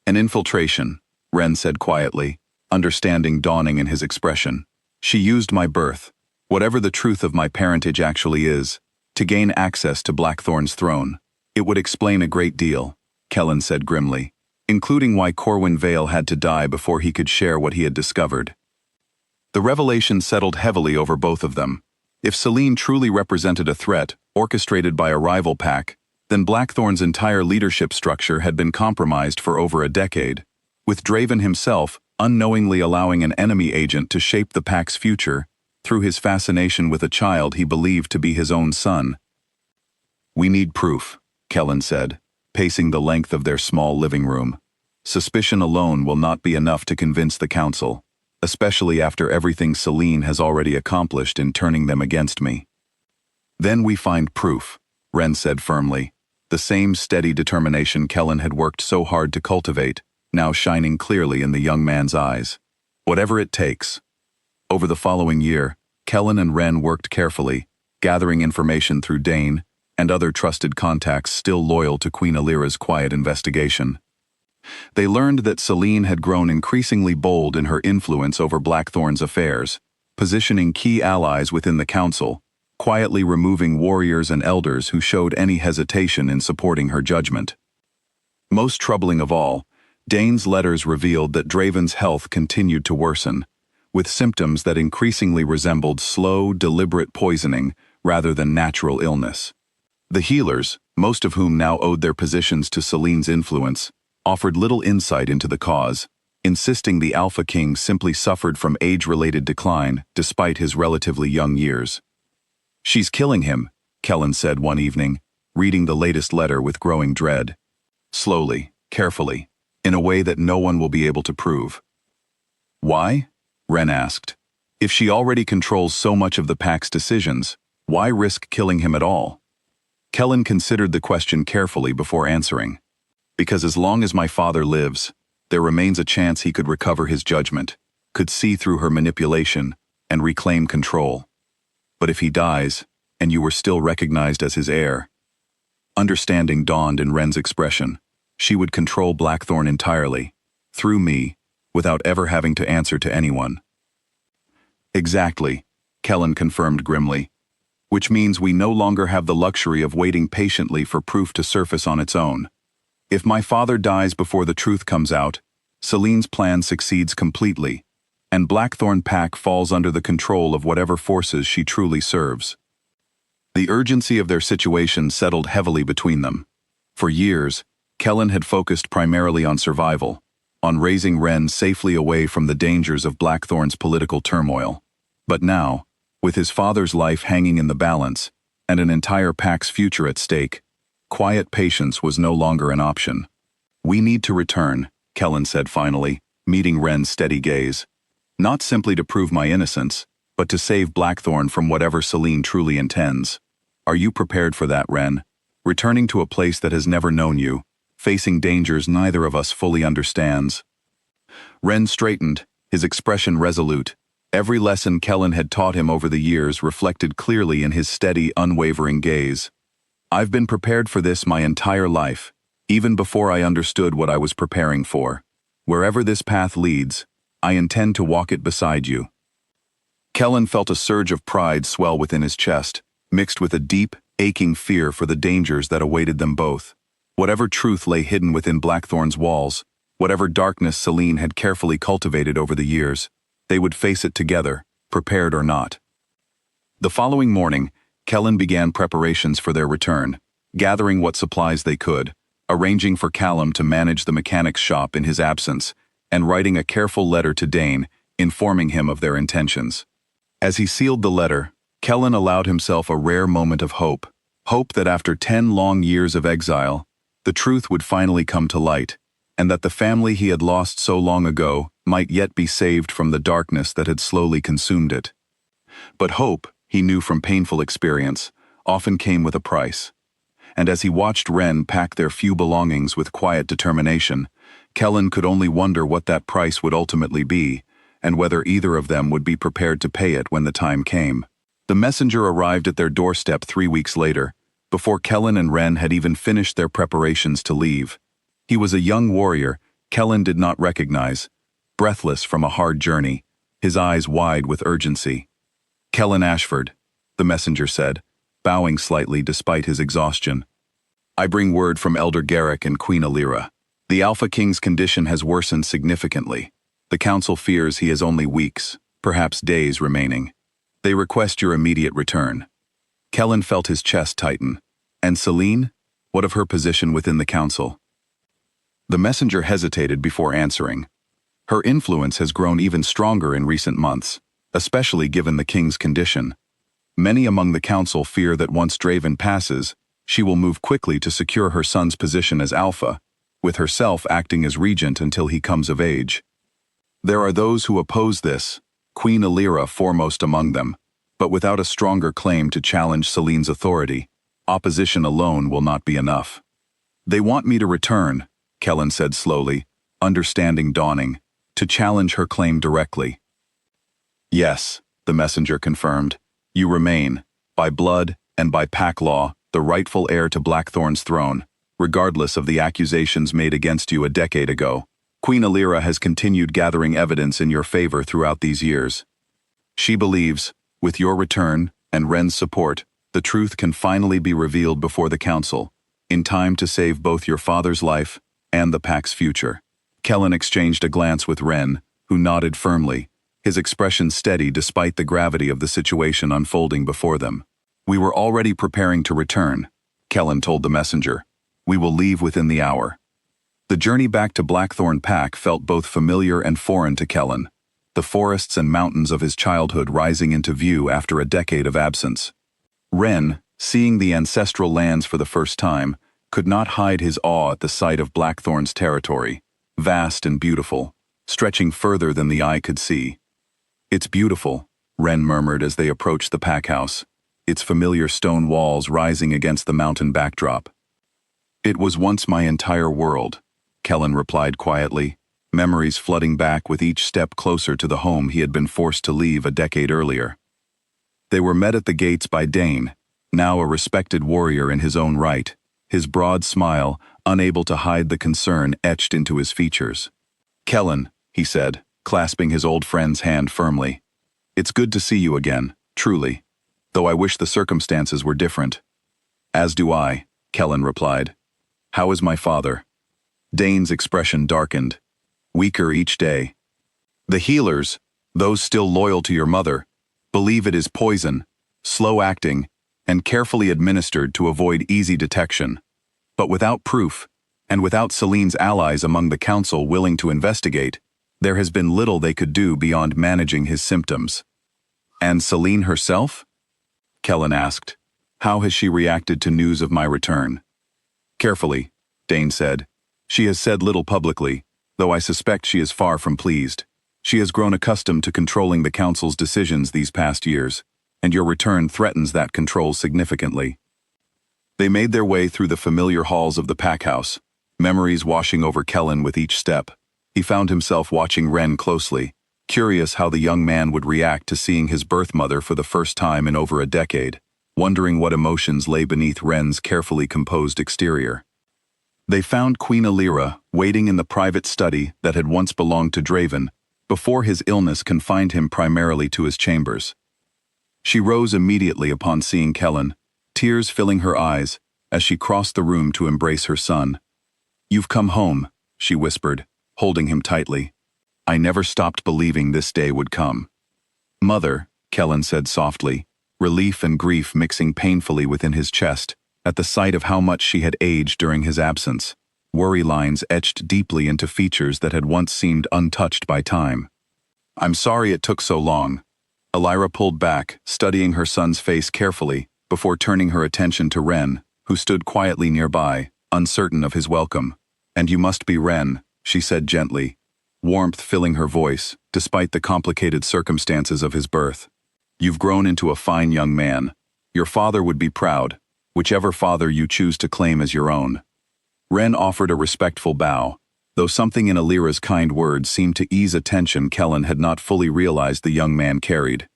An infiltration, Ren said quietly, understanding dawning in his expression. She used my birth, whatever the truth of my parentage actually is, to gain access to Blackthorn's throne. It would explain a great deal, Kellen said grimly, including why Corwin Vale had to die before he could share what he had discovered. The revelation settled heavily over both of them. If Celine truly represented a threat, orchestrated by a rival pack, then Blackthorn's entire leadership structure had been compromised for over a decade, with Draven himself unknowingly allowing an enemy agent to shape the pack's future through his fascination with a child he believed to be his own son. We need proof, Kellen said, pacing the length of their small living room. Suspicion alone will not be enough to convince the council, especially after everything Celine has already accomplished in turning them against me. Then we find proof, Ren said firmly, the same steady determination Kellen had worked so hard to cultivate, now shining clearly in the young man's eyes. Whatever it takes. Over the following year, Kellen and Ren worked carefully, gathering information through Dane and other trusted contacts still loyal to Queen Alira's quiet investigation. They learned that Celine had grown increasingly bold in her influence over Blackthorn's affairs, positioning key allies within the council, quietly removing warriors and elders who showed any hesitation in supporting her judgment. Most troubling of all, Dane's letters revealed that Draven's health continued to worsen, with symptoms that increasingly resembled slow, deliberate poisoning rather than natural illness. The healers, most of whom now owed their positions to Celine's influence, offered little insight into the cause, insisting the Alpha King simply suffered from age-related decline despite his relatively young years. She's killing him, Kellen said one evening, reading the latest letter with growing dread. Slowly, carefully, in a way that no one will be able to prove. Why? Ren asked. If she already controls so much of the pack's decisions, why risk killing him at all? Kellen considered the question carefully before answering. Because as long as my father lives, there remains a chance he could recover his judgment, could see through her manipulation, and reclaim control. But if he dies, and you were still recognized as his heir, understanding dawned in Ren's expression. She would control Blackthorn entirely, through me, without ever having to answer to anyone. Exactly, Kellen confirmed grimly, which means we no longer have the luxury of waiting patiently for proof to surface on its own. If my father dies before the truth comes out, Celine's plan succeeds completely, and Blackthorn Pack falls under the control of whatever forces she truly serves. The urgency of their situation settled heavily between them. For years, Kellen had focused primarily on survival, on raising Ren safely away from the dangers of Blackthorn's political turmoil. But now, with his father's life hanging in the balance, and an entire pack's future at stake, quiet patience was no longer an option. We need to return, Kellen said finally, meeting Ren's steady gaze. Not simply to prove my innocence, but to save Blackthorn from whatever Celine truly intends. Are you prepared for that, Ren? Returning to a place that has never known you, facing dangers neither of us fully understands. Ren straightened, his expression resolute. Every lesson Kellen had taught him over the years reflected clearly in his steady, unwavering gaze. I've been prepared for this my entire life, even before I understood what I was preparing for. Wherever this path leads, I intend to walk it beside you." Kellen felt a surge of pride swell within his chest, mixed with a deep, aching fear for the dangers that awaited them both. Whatever truth lay hidden within Blackthorn's walls, whatever darkness Celine had carefully cultivated over the years, they would face it together, prepared or not. The following morning, Kellen began preparations for their return, gathering what supplies they could, arranging for Callum to manage the mechanic's shop in his absence, and writing a careful letter to Dane, informing him of their intentions. As he sealed the letter, Kellen allowed himself a rare moment of hope that after 10 long years of exile, the truth would finally come to light, and that the family he had lost so long ago might yet be saved from the darkness that had slowly consumed it. But hope, he knew from painful experience, often came with a price. And as he watched Wren pack their few belongings with quiet determination, Kellen could only wonder what that price would ultimately be, and whether either of them would be prepared to pay it when the time came. The messenger arrived at their doorstep 3 weeks later, before Kellen and Wren had even finished their preparations to leave. He was a young warrior Kellen did not recognize, breathless from a hard journey, his eyes wide with urgency. "Kellen Ashford," the messenger said, bowing slightly despite his exhaustion. "I bring word from Elder Garrick and Queen Alira. The Alpha King's condition has worsened significantly. The Council fears he has only weeks, perhaps days remaining. They request your immediate return." Kellen felt his chest tighten. And Celine? What of her position within the Council? The messenger hesitated before answering. Her influence has grown even stronger in recent months, especially given the King's condition. Many among the Council fear that once Draven passes, she will move quickly to secure her son's position as Alpha, with herself acting as regent until he comes of age. There are those who oppose this, Queen Alira foremost among them, but without a stronger claim to challenge Celine's authority, opposition alone will not be enough. "They want me to return," Kellen said slowly, understanding dawning, "to challenge her claim directly." "Yes," the messenger confirmed, "you remain, by blood and by pack law, the rightful heir to Blackthorn's throne, regardless of the accusations made against you a decade ago. Queen Alira has continued gathering evidence in your favor throughout these years. She believes, with your return and Wren's support, the truth can finally be revealed before the Council, in time to save both your father's life and the Pack's future." Kellen exchanged a glance with Wren, who nodded firmly, his expression steady despite the gravity of the situation unfolding before them. "We were already preparing to return," Kellen told the messenger. "We will leave within the hour." The journey back to Blackthorn Pack felt both familiar and foreign to Kellen, the forests and mountains of his childhood rising into view after a decade of absence. Wren, seeing the ancestral lands for the first time, could not hide his awe at the sight of Blackthorn's territory, vast and beautiful, stretching further than the eye could see. "It's beautiful," Wren murmured as they approached the pack house, its familiar stone walls rising against the mountain backdrop. "It was once my entire world," Kellen replied quietly, memories flooding back with each step closer to the home he had been forced to leave a decade earlier. They were met at the gates by Dane, now a respected warrior in his own right, his broad smile unable to hide the concern etched into his features. "Kellen," he said, clasping his old friend's hand firmly. "It's good to see you again, truly, though I wish the circumstances were different." "As do I," Kellen replied. "How is my father?" Dane's expression darkened. "Weaker each day. The healers, those still loyal to your mother, believe it is poison, slow-acting, and carefully administered to avoid easy detection. But without proof, and without Celine's allies among the Council willing to investigate, there has been little they could do beyond managing his symptoms." "And Celine herself?" Kellen asked. "How has she reacted to news of my return?" "Carefully," Dane said. "She has said little publicly, though I suspect she is far from pleased. She has grown accustomed to controlling the Council's decisions these past years, and your return threatens that control significantly." They made their way through the familiar halls of the pack house, memories washing over Kellen with each step. He found himself watching Wren closely, curious how the young man would react to seeing his birth mother for the first time in over a decade, wondering what emotions lay beneath Wren's carefully composed exterior. They found Queen Alira waiting in the private study that had once belonged to Draven, before his illness confined him primarily to his chambers. She rose immediately upon seeing Kellen, tears filling her eyes as she crossed the room to embrace her son. "You've come home," she whispered, holding him tightly. "I never stopped believing this day would come." "Mother," Kellen said softly, relief and grief mixing painfully within his chest at the sight of how much she had aged during his absence, worry lines etched deeply into features that had once seemed untouched by time. "I'm sorry it took so long." Elira pulled back, studying her son's face carefully, before turning her attention to Ren, who stood quietly nearby, uncertain of his welcome. "And you must be Ren," she said gently, warmth filling her voice, despite the complicated circumstances of his birth. "You've grown into a fine young man. Your father would be proud, whichever father you choose to claim as your own." Ren offered a respectful bow, though something in Elira's kind words seemed to ease a tension Kellen had not fully realized the young man carried.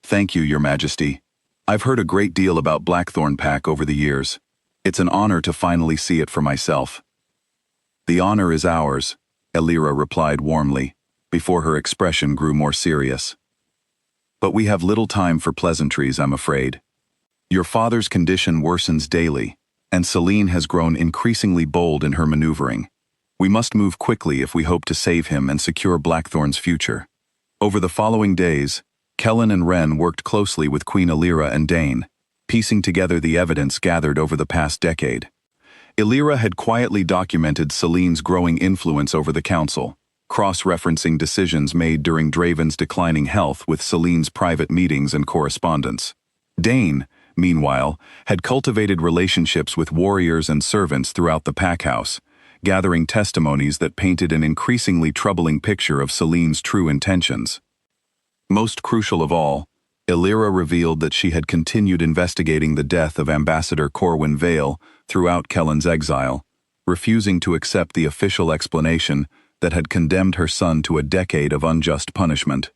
"Thank you, Your Majesty. I've heard a great deal about Blackthorn Pack over the years. It's an honor to finally see it for myself." "The honor is ours," Elira replied warmly, before her expression grew more serious. "But we have little time for pleasantries, I'm afraid. Your father's condition worsens daily, and Celine has grown increasingly bold in her maneuvering. We must move quickly if we hope to save him and secure Blackthorn's future." Over the following days, Kellen and Ren worked closely with Queen Elira and Dane, piecing together the evidence gathered over the past decade. Elira had quietly documented Celine's growing influence over the council, cross-referencing decisions made during Draven's declining health with Celine's private meetings and correspondence. Dane, meanwhile, had cultivated relationships with warriors and servants throughout the packhouse, gathering testimonies that painted an increasingly troubling picture of Celine's true intentions. Most crucial of all, Elira revealed that she had continued investigating the death of Ambassador Corwin Vale throughout Kellen's exile, refusing to accept the official explanation that had condemned her son to a decade of unjust punishment.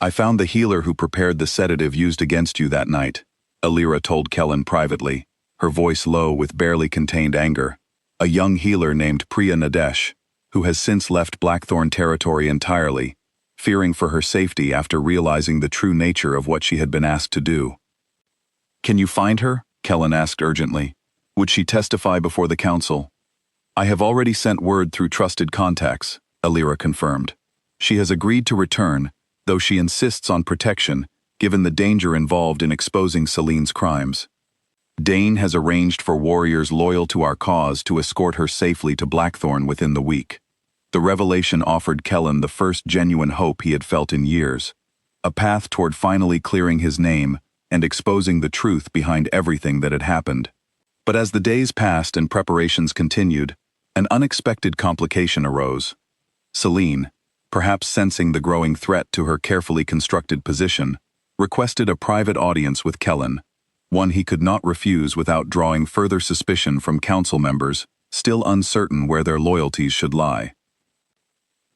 "I found the healer who prepared the sedative used against you that night," Elira told Kellen privately, her voice low with barely contained anger. "A young healer named Priya Nadesh, who has since left Blackthorn territory entirely, fearing for her safety after realizing the true nature of what she had been asked to do." "Can you find her?" Kellen asked urgently. "Would she testify before the council?" "I have already sent word through trusted contacts," Elira confirmed. "She has agreed to return, though she insists on protection, given the danger involved in exposing Celine's crimes. Dane has arranged for warriors loyal to our cause to escort her safely to Blackthorn within the week." The revelation offered Kellen the first genuine hope he had felt in years, a path toward finally clearing his name and exposing the truth behind everything that had happened. But as the days passed and preparations continued, an unexpected complication arose. Celine, perhaps sensing the growing threat to her carefully constructed position, requested a private audience with Kellen, one he could not refuse without drawing further suspicion from council members, still uncertain where their loyalties should lie.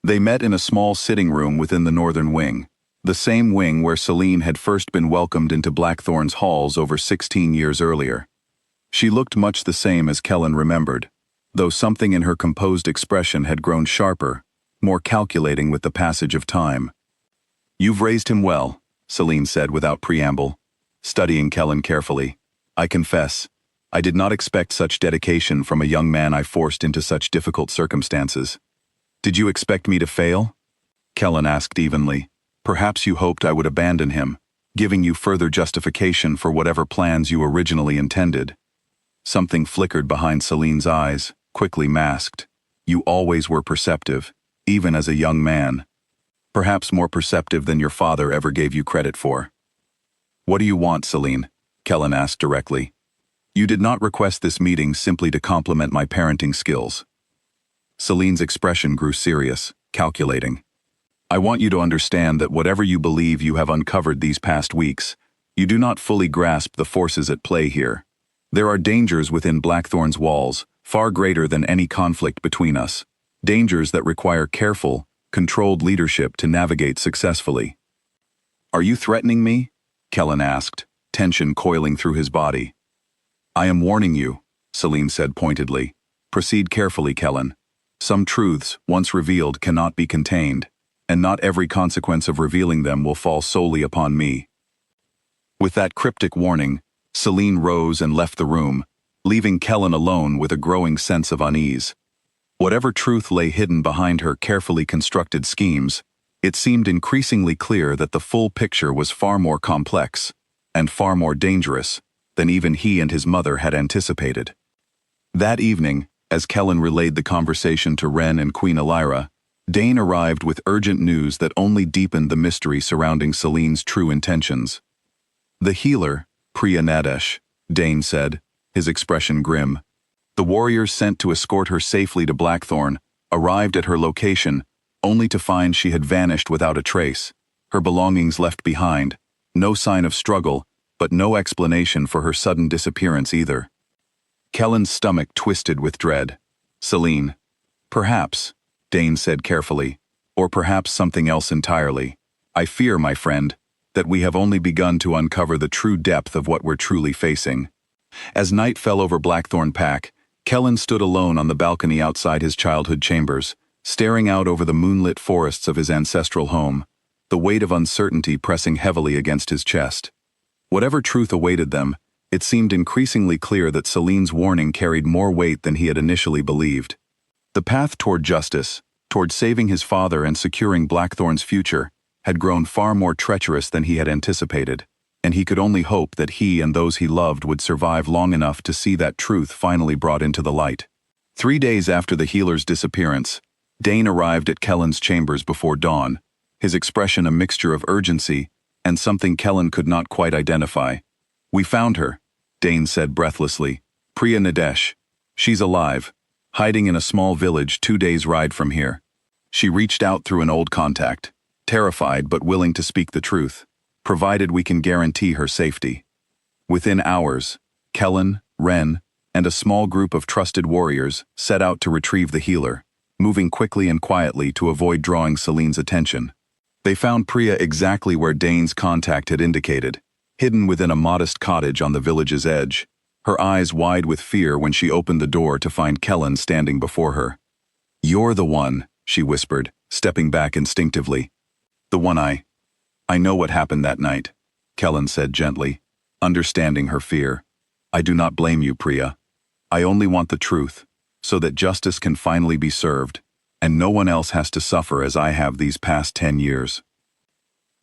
They met in a small sitting room within the northern wing, the same wing where Celine had first been welcomed into Blackthorn's halls over 16 years earlier. She looked much the same as Kellen remembered, though something in her composed expression had grown sharper, more calculating with the passage of time. "You've raised him well," Celine said without preamble, studying Kellen carefully. "I confess, I did not expect such dedication from a young man I forced into such difficult circumstances." "Did you expect me to fail?" Kellen asked evenly. "Perhaps you hoped I would abandon him, giving you further justification for whatever plans you originally intended." Something flickered behind Celine's eyes, quickly masked. "You always were perceptive, even as a young man. Perhaps more perceptive than your father ever gave you credit for." "What do you want, Celine?" Kellen asked directly. "You did not request this meeting simply to compliment my parenting skills." Celine's expression grew serious, calculating. "I want you to understand that whatever you believe you have uncovered these past weeks, you do not fully grasp the forces at play here. There are dangers within Blackthorn's walls, far greater than any conflict between us. Dangers that require careful, controlled leadership to navigate successfully." "Are you threatening me?" Kellen asked, tension coiling through his body. "I am warning you," Celine said pointedly. "Proceed carefully, Kellen. Some truths, once revealed, cannot be contained. and not every consequence of revealing them will fall solely upon me." With that cryptic warning, Celine rose and left the room, leaving Kellen alone with a growing sense of unease. Whatever truth lay hidden behind her carefully constructed schemes, it seemed increasingly clear that the full picture was far more complex and far more dangerous than even he and his mother had anticipated. That evening, as Kellen relayed the conversation to Wren and Queen Elira, Dane arrived with urgent news that only deepened the mystery surrounding Celine's true intentions. "The healer, Priya Nadesh," Dane said, his expression grim. "The warriors sent to escort her safely to Blackthorn arrived at her location only to find she had vanished without a trace, her belongings left behind, no sign of struggle, but no explanation for her sudden disappearance either." Kellen's stomach twisted with dread. "Celine. Perhaps," Dane said carefully, "or perhaps something else entirely. I fear, my friend, that we have only begun to uncover the true depth of what we're truly facing." As night fell over Blackthorn Pack, Kellen stood alone on the balcony outside his childhood chambers, staring out over the moonlit forests of his ancestral home, the weight of uncertainty pressing heavily against his chest. Whatever truth awaited them, it seemed increasingly clear that Celine's warning carried more weight than he had initially believed. The path toward justice, toward saving his father and securing Blackthorn's future, had grown far more treacherous than he had anticipated, and he could only hope that he and those he loved would survive long enough to see that truth finally brought into the light. 3 days after the healer's disappearance, Dane arrived at Kellen's chambers before dawn, his expression a mixture of urgency and something Kellen could not quite identify. "We found her," Dane said breathlessly. "Priya Nadesh. She's alive, hiding in a small village 2 days' ride from here. She reached out through an old contact, terrified but willing to speak the truth, provided we can guarantee her safety." Within hours, Kellen, Wren, and a small group of trusted warriors set out to retrieve the healer, moving quickly and quietly to avoid drawing Celine's attention. They found Priya exactly where Dane's contact had indicated, hidden within a modest cottage on the village's edge, her eyes wide with fear when she opened the door to find Kellen standing before her. "You're the one," she whispered, stepping back instinctively. "The one I know what happened that night," Kellen said gently, understanding her fear. "I do not blame you, Priya. I only want the truth, so that justice can finally be served, and no one else has to suffer as I have these past 10 years.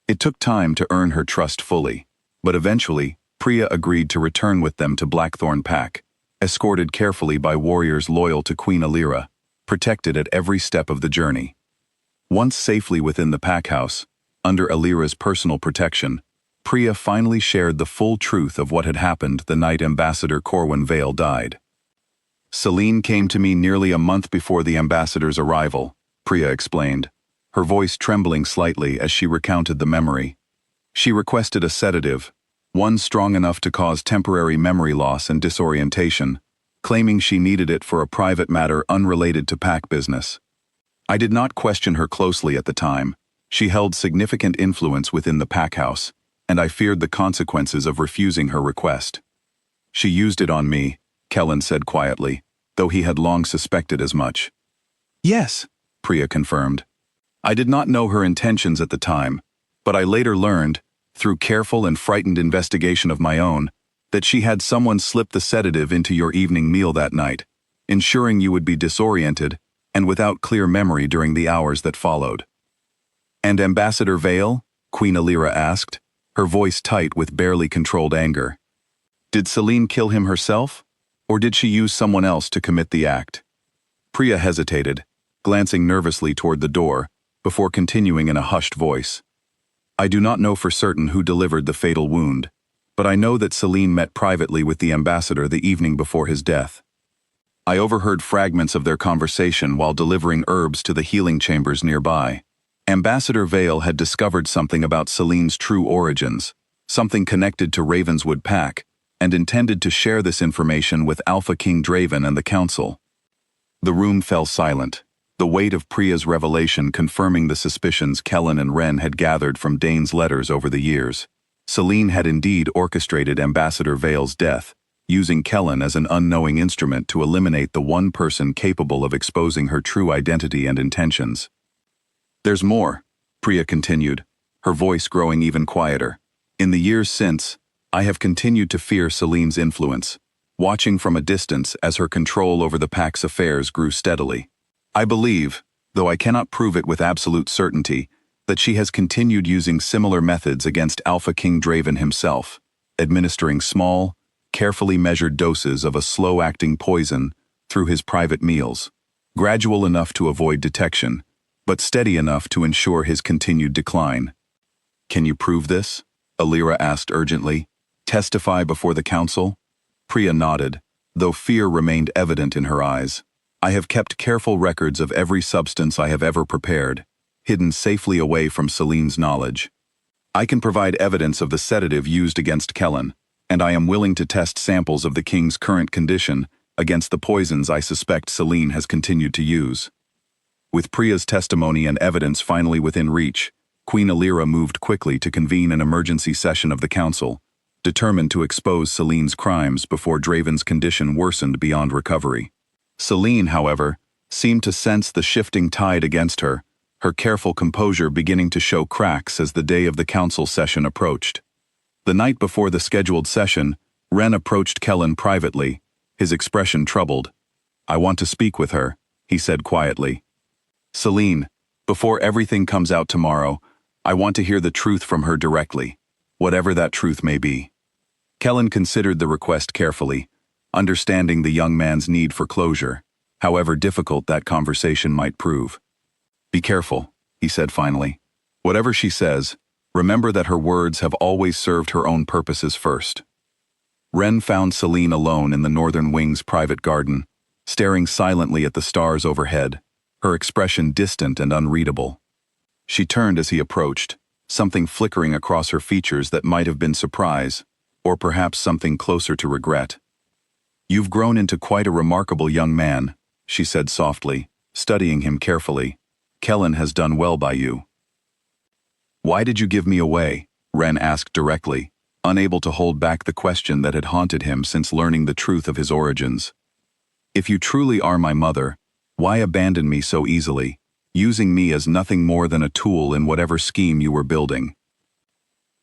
It took time to earn her trust fully, but eventually, Priya agreed to return with them to Blackthorn Pack, escorted carefully by warriors loyal to Queen Elira, protected at every step of the journey. Once safely within the pack house, under Elira's personal protection, Priya finally shared the full truth of what had happened the night Ambassador Corwin Vale died. "Celine came to me nearly a month before the ambassador's arrival," Priya explained, her voice trembling slightly as she recounted the memory. "She requested a sedative, one strong enough to cause temporary memory loss and disorientation, claiming she needed it for a private matter unrelated to pack business. I did not question her closely at the time. She held significant influence within the pack house, and I feared the consequences of refusing her request. She used it on me," Kellen said quietly, though he had long suspected as much. "Yes," Priya confirmed. "I did not know her intentions at the time, but I later learned, through careful and frightened investigation of my own, that she had someone slip the sedative into your evening meal that night, ensuring you would be disoriented and without clear memory during the hours that followed." "And Ambassador Vale?" Queen Elira asked, her voice tight with barely controlled anger. "Did Celine kill him herself, or did she use someone else to commit the act?" Priya hesitated, glancing nervously toward the door, before continuing in a hushed voice. "I do not know for certain who delivered the fatal wound, but I know that Celine met privately with the ambassador the evening before his death. I overheard fragments of their conversation while delivering herbs to the healing chambers nearby. Ambassador Vale had discovered something about Celine's true origins, something connected to Ravenswood Pack, and intended to share this information with Alpha King Draven and the Council." The room fell silent, the weight of Priya's revelation confirming the suspicions Kellen and Wren had gathered from Dane's letters over the years. Celine had indeed orchestrated Ambassador Vale's death, using Kellen as an unknowing instrument to eliminate the one person capable of exposing her true identity and intentions. "There's more," Priya continued, her voice growing even quieter. In the years since, I have continued to fear Celine's influence, watching from a distance as her control over the pack's affairs grew steadily. I believe, though I cannot prove it with absolute certainty, that she has continued using similar methods against Alpha King Draven himself, administering small, carefully measured doses of a slow-acting poison through his private meals, gradual enough to avoid detection, but steady enough to ensure his continued decline. Can you prove this? Alira asked urgently. Testify before the council? Priya nodded, though fear remained evident in her eyes. I have kept careful records of every substance I have ever prepared, hidden safely away from Celine's knowledge. I can provide evidence of the sedative used against Kellen, and I am willing to test samples of the king's current condition against the poisons I suspect Celine has continued to use. With Priya's testimony and evidence finally within reach, Queen Alira moved quickly to convene an emergency session of the council, determined to expose Celine's crimes before Draven's condition worsened beyond recovery. Celine, however, seemed to sense the shifting tide against her, her careful composure beginning to show cracks as the day of the council session approached. The night before the scheduled session, Ren approached Kellen privately, his expression troubled. I want to speak with her, he said quietly. Celine, before everything comes out tomorrow, I want to hear the truth from her directly, whatever that truth may be. Kellen considered the request carefully, understanding the young man's need for closure, however difficult that conversation might prove. Be careful, he said finally. Whatever she says, remember that her words have always served her own purposes first. Ren found Celine alone in the Northern Wing's private garden, staring silently at the stars overhead, her expression distant and unreadable. She turned as he approached, something flickering across her features that might have been surprise, or perhaps something closer to regret. You've grown into quite a remarkable young man, she said softly, studying him carefully. Kellen has done well by you. Why did you give me away? Ren asked directly, unable to hold back the question that had haunted him since learning the truth of his origins. If you truly are my mother, why abandon me so easily, using me as nothing more than a tool in whatever scheme you were building?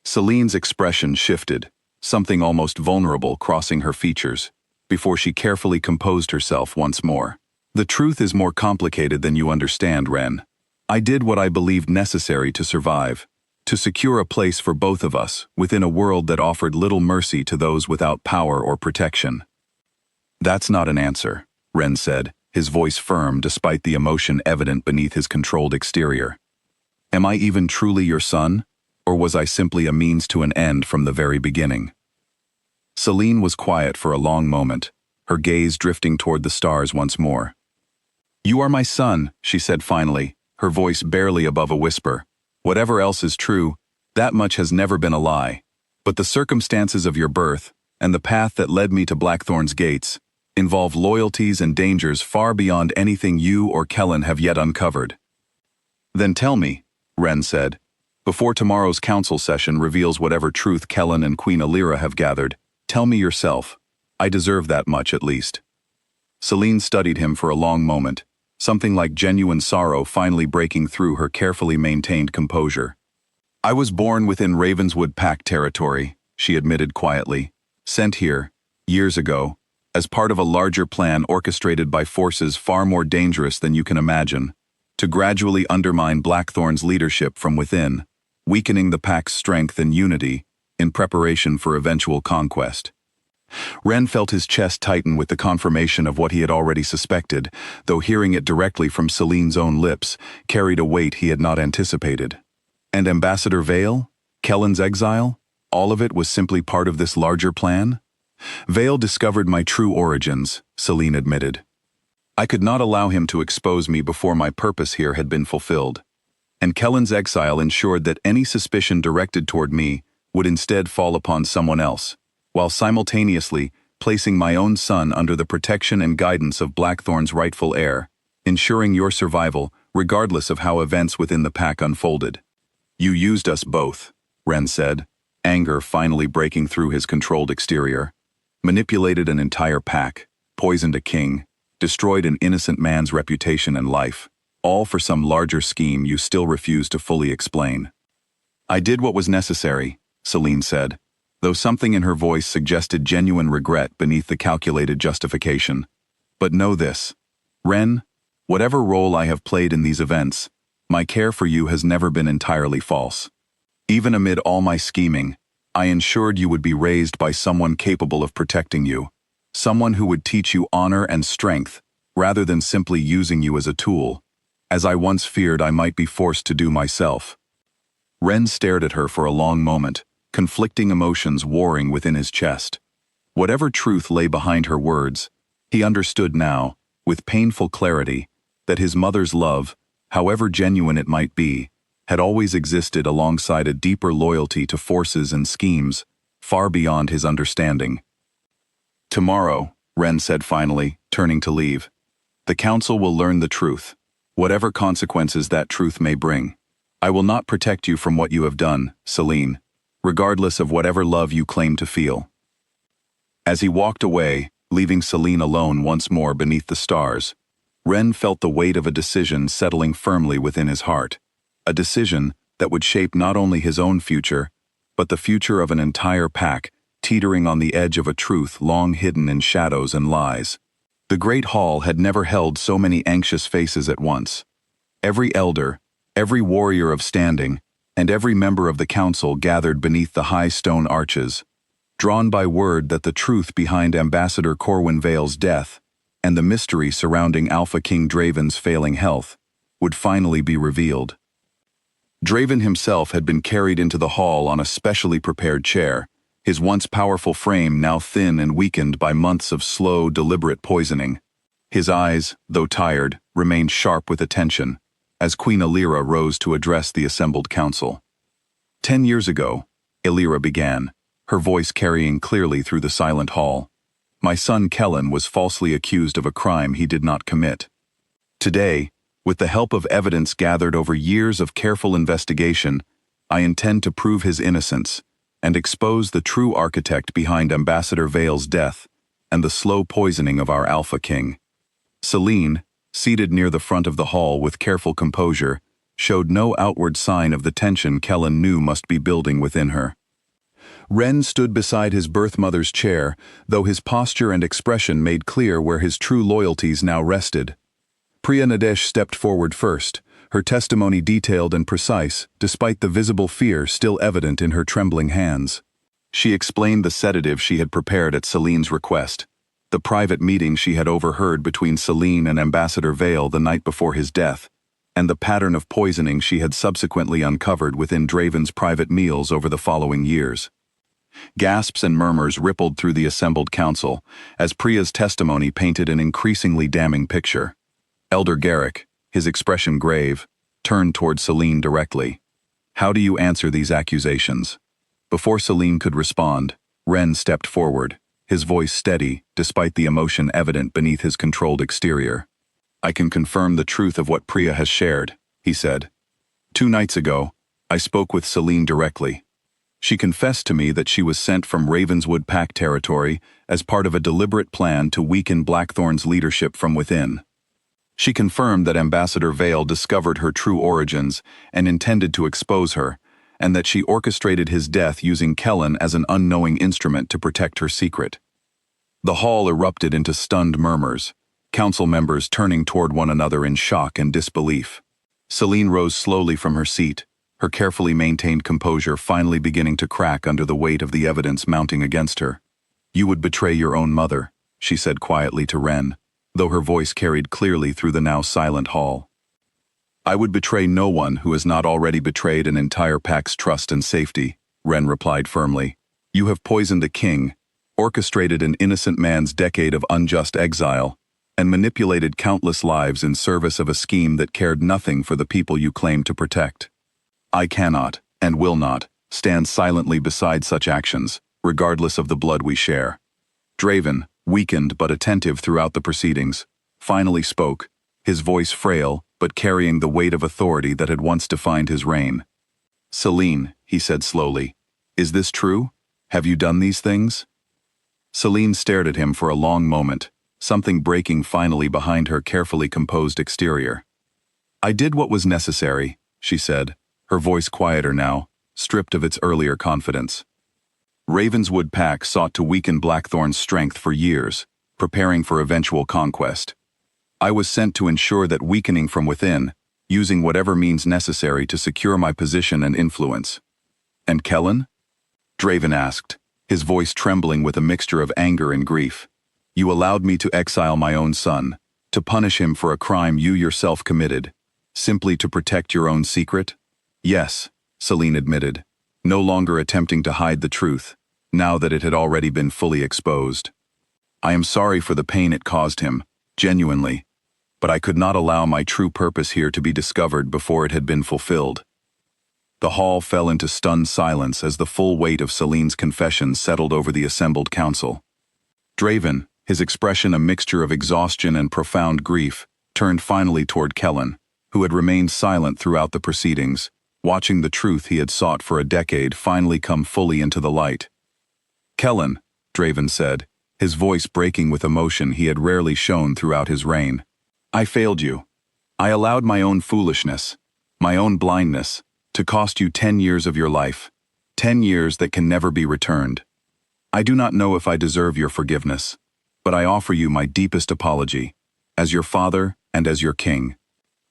Celine's expression shifted, something almost vulnerable crossing her features, before she carefully composed herself once more. The truth is more complicated than you understand, Ren. I did what I believed necessary to survive, to secure a place for both of us within a world that offered little mercy to those without power or protection. That's not an answer, Ren said, his voice firm despite the emotion evident beneath his controlled exterior. Am I even truly your son, or was I simply a means to an end from the very beginning? Celine was quiet for a long moment, her gaze drifting toward the stars once more. You are my son, she said finally, her voice barely above a whisper. Whatever else is true, that much has never been a lie. But the circumstances of your birth, and the path that led me to Blackthorn's gates, involve loyalties and dangers far beyond anything you or Kellen have yet uncovered. Then tell me, Ren said, before tomorrow's council session reveals whatever truth Kellen and Queen Alira have gathered, tell me yourself. I deserve that much at least. Celine studied him for a long moment, something like genuine sorrow finally breaking through her carefully maintained composure. I was born within Ravenswood Pact territory, she admitted quietly, sent here, years ago, as part of a larger plan orchestrated by forces far more dangerous than you can imagine, to gradually undermine Blackthorn's leadership from within, weakening the Pact's strength and unity in preparation for eventual conquest. Ren felt his chest tighten with the confirmation of what he had already suspected, though hearing it directly from Celine's own lips carried a weight he had not anticipated. And Ambassador Vale? Kellen's exile? All of it was simply part of this larger plan? Vale discovered my true origins, Celine admitted. I could not allow him to expose me before my purpose here had been fulfilled. And Kellen's exile ensured that any suspicion directed toward me would instead fall upon someone else, while simultaneously placing my own son under the protection and guidance of Blackthorn's rightful heir, ensuring your survival regardless of how events within the pack unfolded. You used us both, Ren said, anger finally breaking through his controlled exterior. Manipulated an entire pack, poisoned a king, destroyed an innocent man's reputation and life. all for some larger scheme you still refuse to fully explain. I did what was necessary, Celine said, though something in her voice suggested genuine regret beneath the calculated justification. But know this, Ren, whatever role I have played in these events, my care for you has never been entirely false. Even amid all my scheming, I ensured you would be raised by someone capable of protecting you, someone who would teach you honor and strength, rather than simply using you as a tool, as I once feared I might be forced to do myself. Ren stared at her for a long moment, conflicting emotions warring within his chest. Whatever truth lay behind her words, he understood now, with painful clarity, that his mother's love, however genuine it might be, had always existed alongside a deeper loyalty to forces and schemes, far beyond his understanding. Tomorrow, Ren said finally, turning to leave, the council will learn the truth, whatever consequences that truth may bring. I will not protect you from what you have done, Celine, regardless of whatever love you claim to feel. As he walked away, leaving Celine alone once more beneath the stars, Ren felt the weight of a decision settling firmly within his heart, a decision that would shape not only his own future, but the future of an entire pack, teetering on the edge of a truth long hidden in shadows and lies. The great hall had never held so many anxious faces at once. Every elder, every warrior of standing, and every member of the council gathered beneath the high stone arches, drawn by word that the truth behind Ambassador Corwin Vale's death and the mystery surrounding Alpha King Draven's failing health would finally be revealed. Draven himself had been carried into the hall on a specially prepared chair, his once powerful frame now thin and weakened by months of slow, deliberate poisoning. His eyes, though tired, remained sharp with attention, as Queen Elira rose to address the assembled council. 10 years ago, Elira began, her voice carrying clearly through the silent hall. My son Kellen was falsely accused of a crime he did not commit. Today, with the help of evidence gathered over years of careful investigation, I intend to prove his innocence and expose the true architect behind Ambassador Vale's death and the slow poisoning of our Alpha King. Celine, seated near the front of the hall with careful composure, showed no outward sign of the tension Kellen knew must be building within her. Ren stood beside his birth mother's chair, though his posture and expression made clear where his true loyalties now rested. Priya Nadesh stepped forward first, her testimony detailed and precise, despite the visible fear still evident in her trembling hands. She explained the sedative she had prepared at Celine's request, the private meeting she had overheard between Celine and Ambassador Vale the night before his death, and the pattern of poisoning she had subsequently uncovered within Draven's private meals over the following years. Gasps and murmurs rippled through the assembled council as Priya's testimony painted an increasingly damning picture. Elder Garrick, his expression grave, turned toward Celine directly. How do you answer these accusations? Before Celine could respond, Ren stepped forward, his voice steady despite the emotion evident beneath his controlled exterior. I can confirm the truth of what Priya has shared, he said. 2 nights ago, I spoke with Celine directly. She confessed to me that she was sent from Ravenswood Pack territory as part of a deliberate plan to weaken Blackthorn's leadership from within. She confirmed that Ambassador Vale discovered her true origins and intended to expose her, and that she orchestrated his death using Kellen as an unknowing instrument to protect her secret. The hall erupted into stunned murmurs, council members turning toward one another in shock and disbelief. Celine rose slowly from her seat, her carefully maintained composure finally beginning to crack under the weight of the evidence mounting against her. You would betray your own mother, she said quietly to Ren, though her voice carried clearly through the now silent hall. I would betray no one who has not already betrayed an entire pack's trust and safety, Ren replied firmly. You have poisoned a king, orchestrated an innocent man's decade of unjust exile, and manipulated countless lives in service of a scheme that cared nothing for the people you claim to protect. I cannot, and will not, stand silently beside such actions, regardless of the blood we share. Draven, weakened but attentive throughout the proceedings, finally spoke, his voice frail but carrying the weight of authority that had once defined his reign. Celine, he said slowly, is this true? Have you done these things? Celine stared at him for a long moment, something breaking finally behind her carefully composed exterior. I did what was necessary, she said, her voice quieter now, stripped of its earlier confidence. Ravenswood Pack sought to weaken Blackthorn's strength for years, preparing for eventual conquest. I was sent to ensure that weakening from within, using whatever means necessary to secure my position and influence. And Kellen? Draven asked, his voice trembling with a mixture of anger and grief. You allowed me to exile my own son, to punish him for a crime you yourself committed, simply to protect your own secret? Yes, Celine admitted, no longer attempting to hide the truth, now that it had already been fully exposed. I am sorry for the pain it caused him, genuinely, but I could not allow my true purpose here to be discovered before it had been fulfilled. The hall fell into stunned silence as the full weight of Celine's confession settled over the assembled council. Draven, his expression a mixture of exhaustion and profound grief, turned finally toward Kellen, who had remained silent throughout the proceedings, watching the truth he had sought for a decade finally come fully into the light. Kellen, Draven said, his voice breaking with emotion he had rarely shown throughout his reign. I failed you. I allowed my own foolishness, my own blindness, to cost you 10 years of your life, 10 years that can never be returned. I do not know if I deserve your forgiveness, but I offer you my deepest apology, as your father and as your king.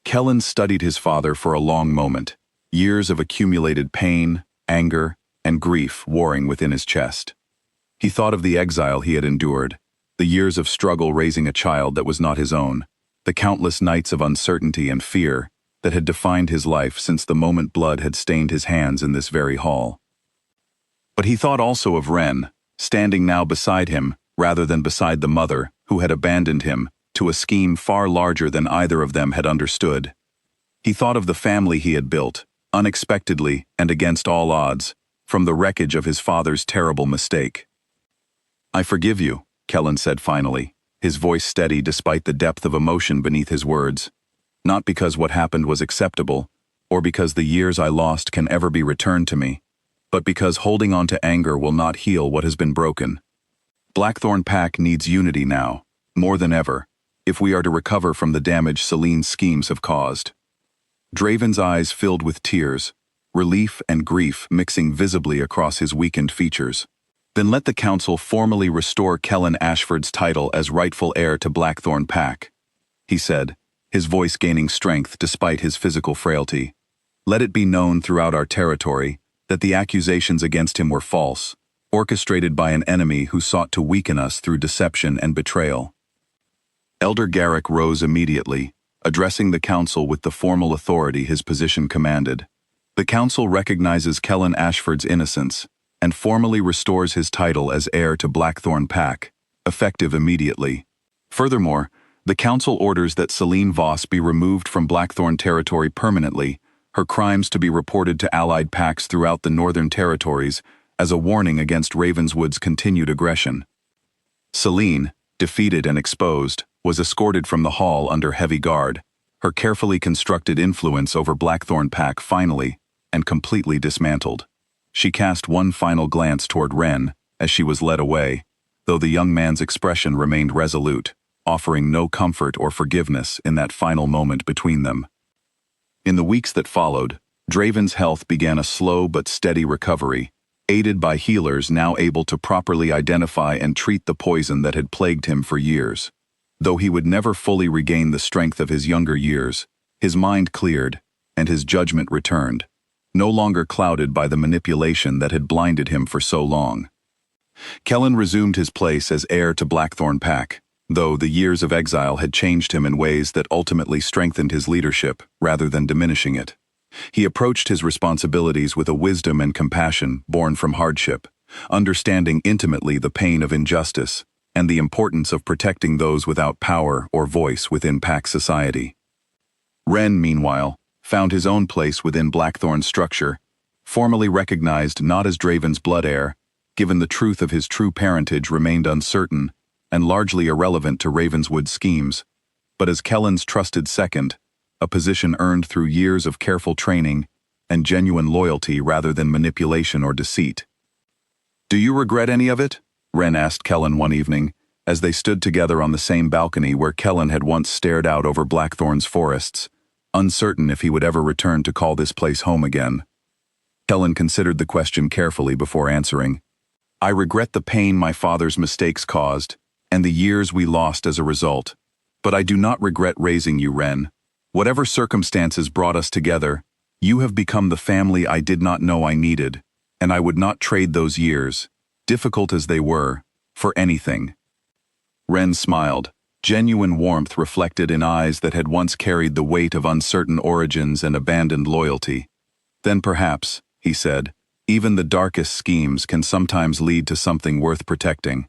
Kellen studied his father for a long moment, years of accumulated pain, anger, and grief warring within his chest. He thought of the exile he had endured, the years of struggle raising a child that was not his own, the countless nights of uncertainty and fear that had defined his life since the moment blood had stained his hands in this very hall. But he thought also of Ren, standing now beside him, rather than beside the mother who had abandoned him to a scheme far larger than either of them had understood. He thought of the family he had built, unexpectedly and against all odds, from the wreckage of his father's terrible mistake. I forgive you, Kellen said finally, his voice steady despite the depth of emotion beneath his words. Not because what happened was acceptable, or because the years I lost can ever be returned to me, but because holding on to anger will not heal what has been broken. Blackthorn Pack needs unity now, more than ever, if we are to recover from the damage Celine's schemes have caused. Draven's eyes filled with tears, relief and grief mixing visibly across his weakened features. Then let the council formally restore Kellen Ashford's title as rightful heir to Blackthorn Pack, he said, his voice gaining strength despite his physical frailty. Let it be known throughout our territory that the accusations against him were false, orchestrated by an enemy who sought to weaken us through deception and betrayal. Elder Garrick rose immediately, addressing the council with the formal authority his position commanded. The council recognizes Kellen Ashford's innocence and formally restores his title as heir to Blackthorn Pack, effective immediately. Furthermore, the council orders that Celine Voss be removed from Blackthorn territory permanently, her crimes to be reported to allied packs throughout the Northern Territories as a warning against Ravenswood's continued aggression. Celine, defeated and exposed, was escorted from the hall under heavy guard, her carefully constructed influence over Blackthorn Pack finally and completely dismantled. She cast one final glance toward Ren as she was led away, though the young man's expression remained resolute, offering no comfort or forgiveness in that final moment between them. In the weeks that followed, Draven's health began a slow but steady recovery, aided by healers now able to properly identify and treat the poison that had plagued him for years. Though he would never fully regain the strength of his younger years, his mind cleared, and his judgment returned, no longer clouded by the manipulation that had blinded him for so long. Kellen resumed his place as heir to Blackthorn Pack, though the years of exile had changed him in ways that ultimately strengthened his leadership rather than diminishing it. He approached his responsibilities with a wisdom and compassion born from hardship, understanding intimately the pain of injustice and the importance of protecting those without power or voice within Pack society. Ren, meanwhile, found his own place within Blackthorn's structure, formally recognized not as Draven's blood heir, given the truth of his true parentage remained uncertain and largely irrelevant to Ravenswood's schemes, but as Kellen's trusted second, a position earned through years of careful training and genuine loyalty rather than manipulation or deceit. Do you regret any of it? Ren asked Kellen one evening, as they stood together on the same balcony where Kellen had once stared out over Blackthorn's forests, uncertain if he would ever return to call this place home again. Kellen considered the question carefully before answering. I regret the pain my father's mistakes caused, and the years we lost as a result. But I do not regret raising you, Ren. Whatever circumstances brought us together, you have become the family I did not know I needed, and I would not trade those years, difficult as they were, for anything. Ren smiled, genuine warmth reflected in eyes that had once carried the weight of uncertain origins and abandoned loyalty. Then perhaps, he said, even the darkest schemes can sometimes lead to something worth protecting.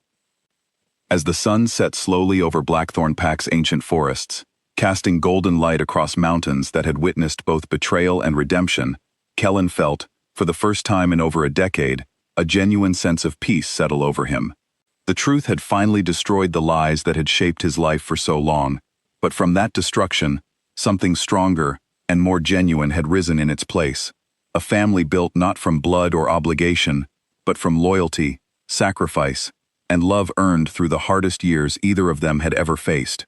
As the sun set slowly over Blackthorn Pack's ancient forests, casting golden light across mountains that had witnessed both betrayal and redemption, Kellen felt, for the first time in over a decade, a genuine sense of peace settle over him. The truth had finally destroyed the lies that had shaped his life for so long, but from that destruction, something stronger and more genuine had risen in its place. A family built not from blood or obligation, but from loyalty, sacrifice, and love earned through the hardest years either of them had ever faced.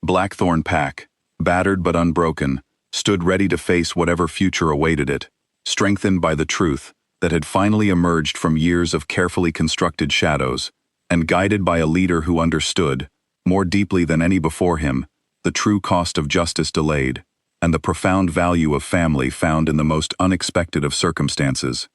Blackthorn Pack, battered but unbroken, stood ready to face whatever future awaited it, strengthened by the truth that had finally emerged from years of carefully constructed shadows, and guided by a leader who understood, more deeply than any before him, the true cost of justice delayed, and the profound value of family found in the most unexpected of circumstances.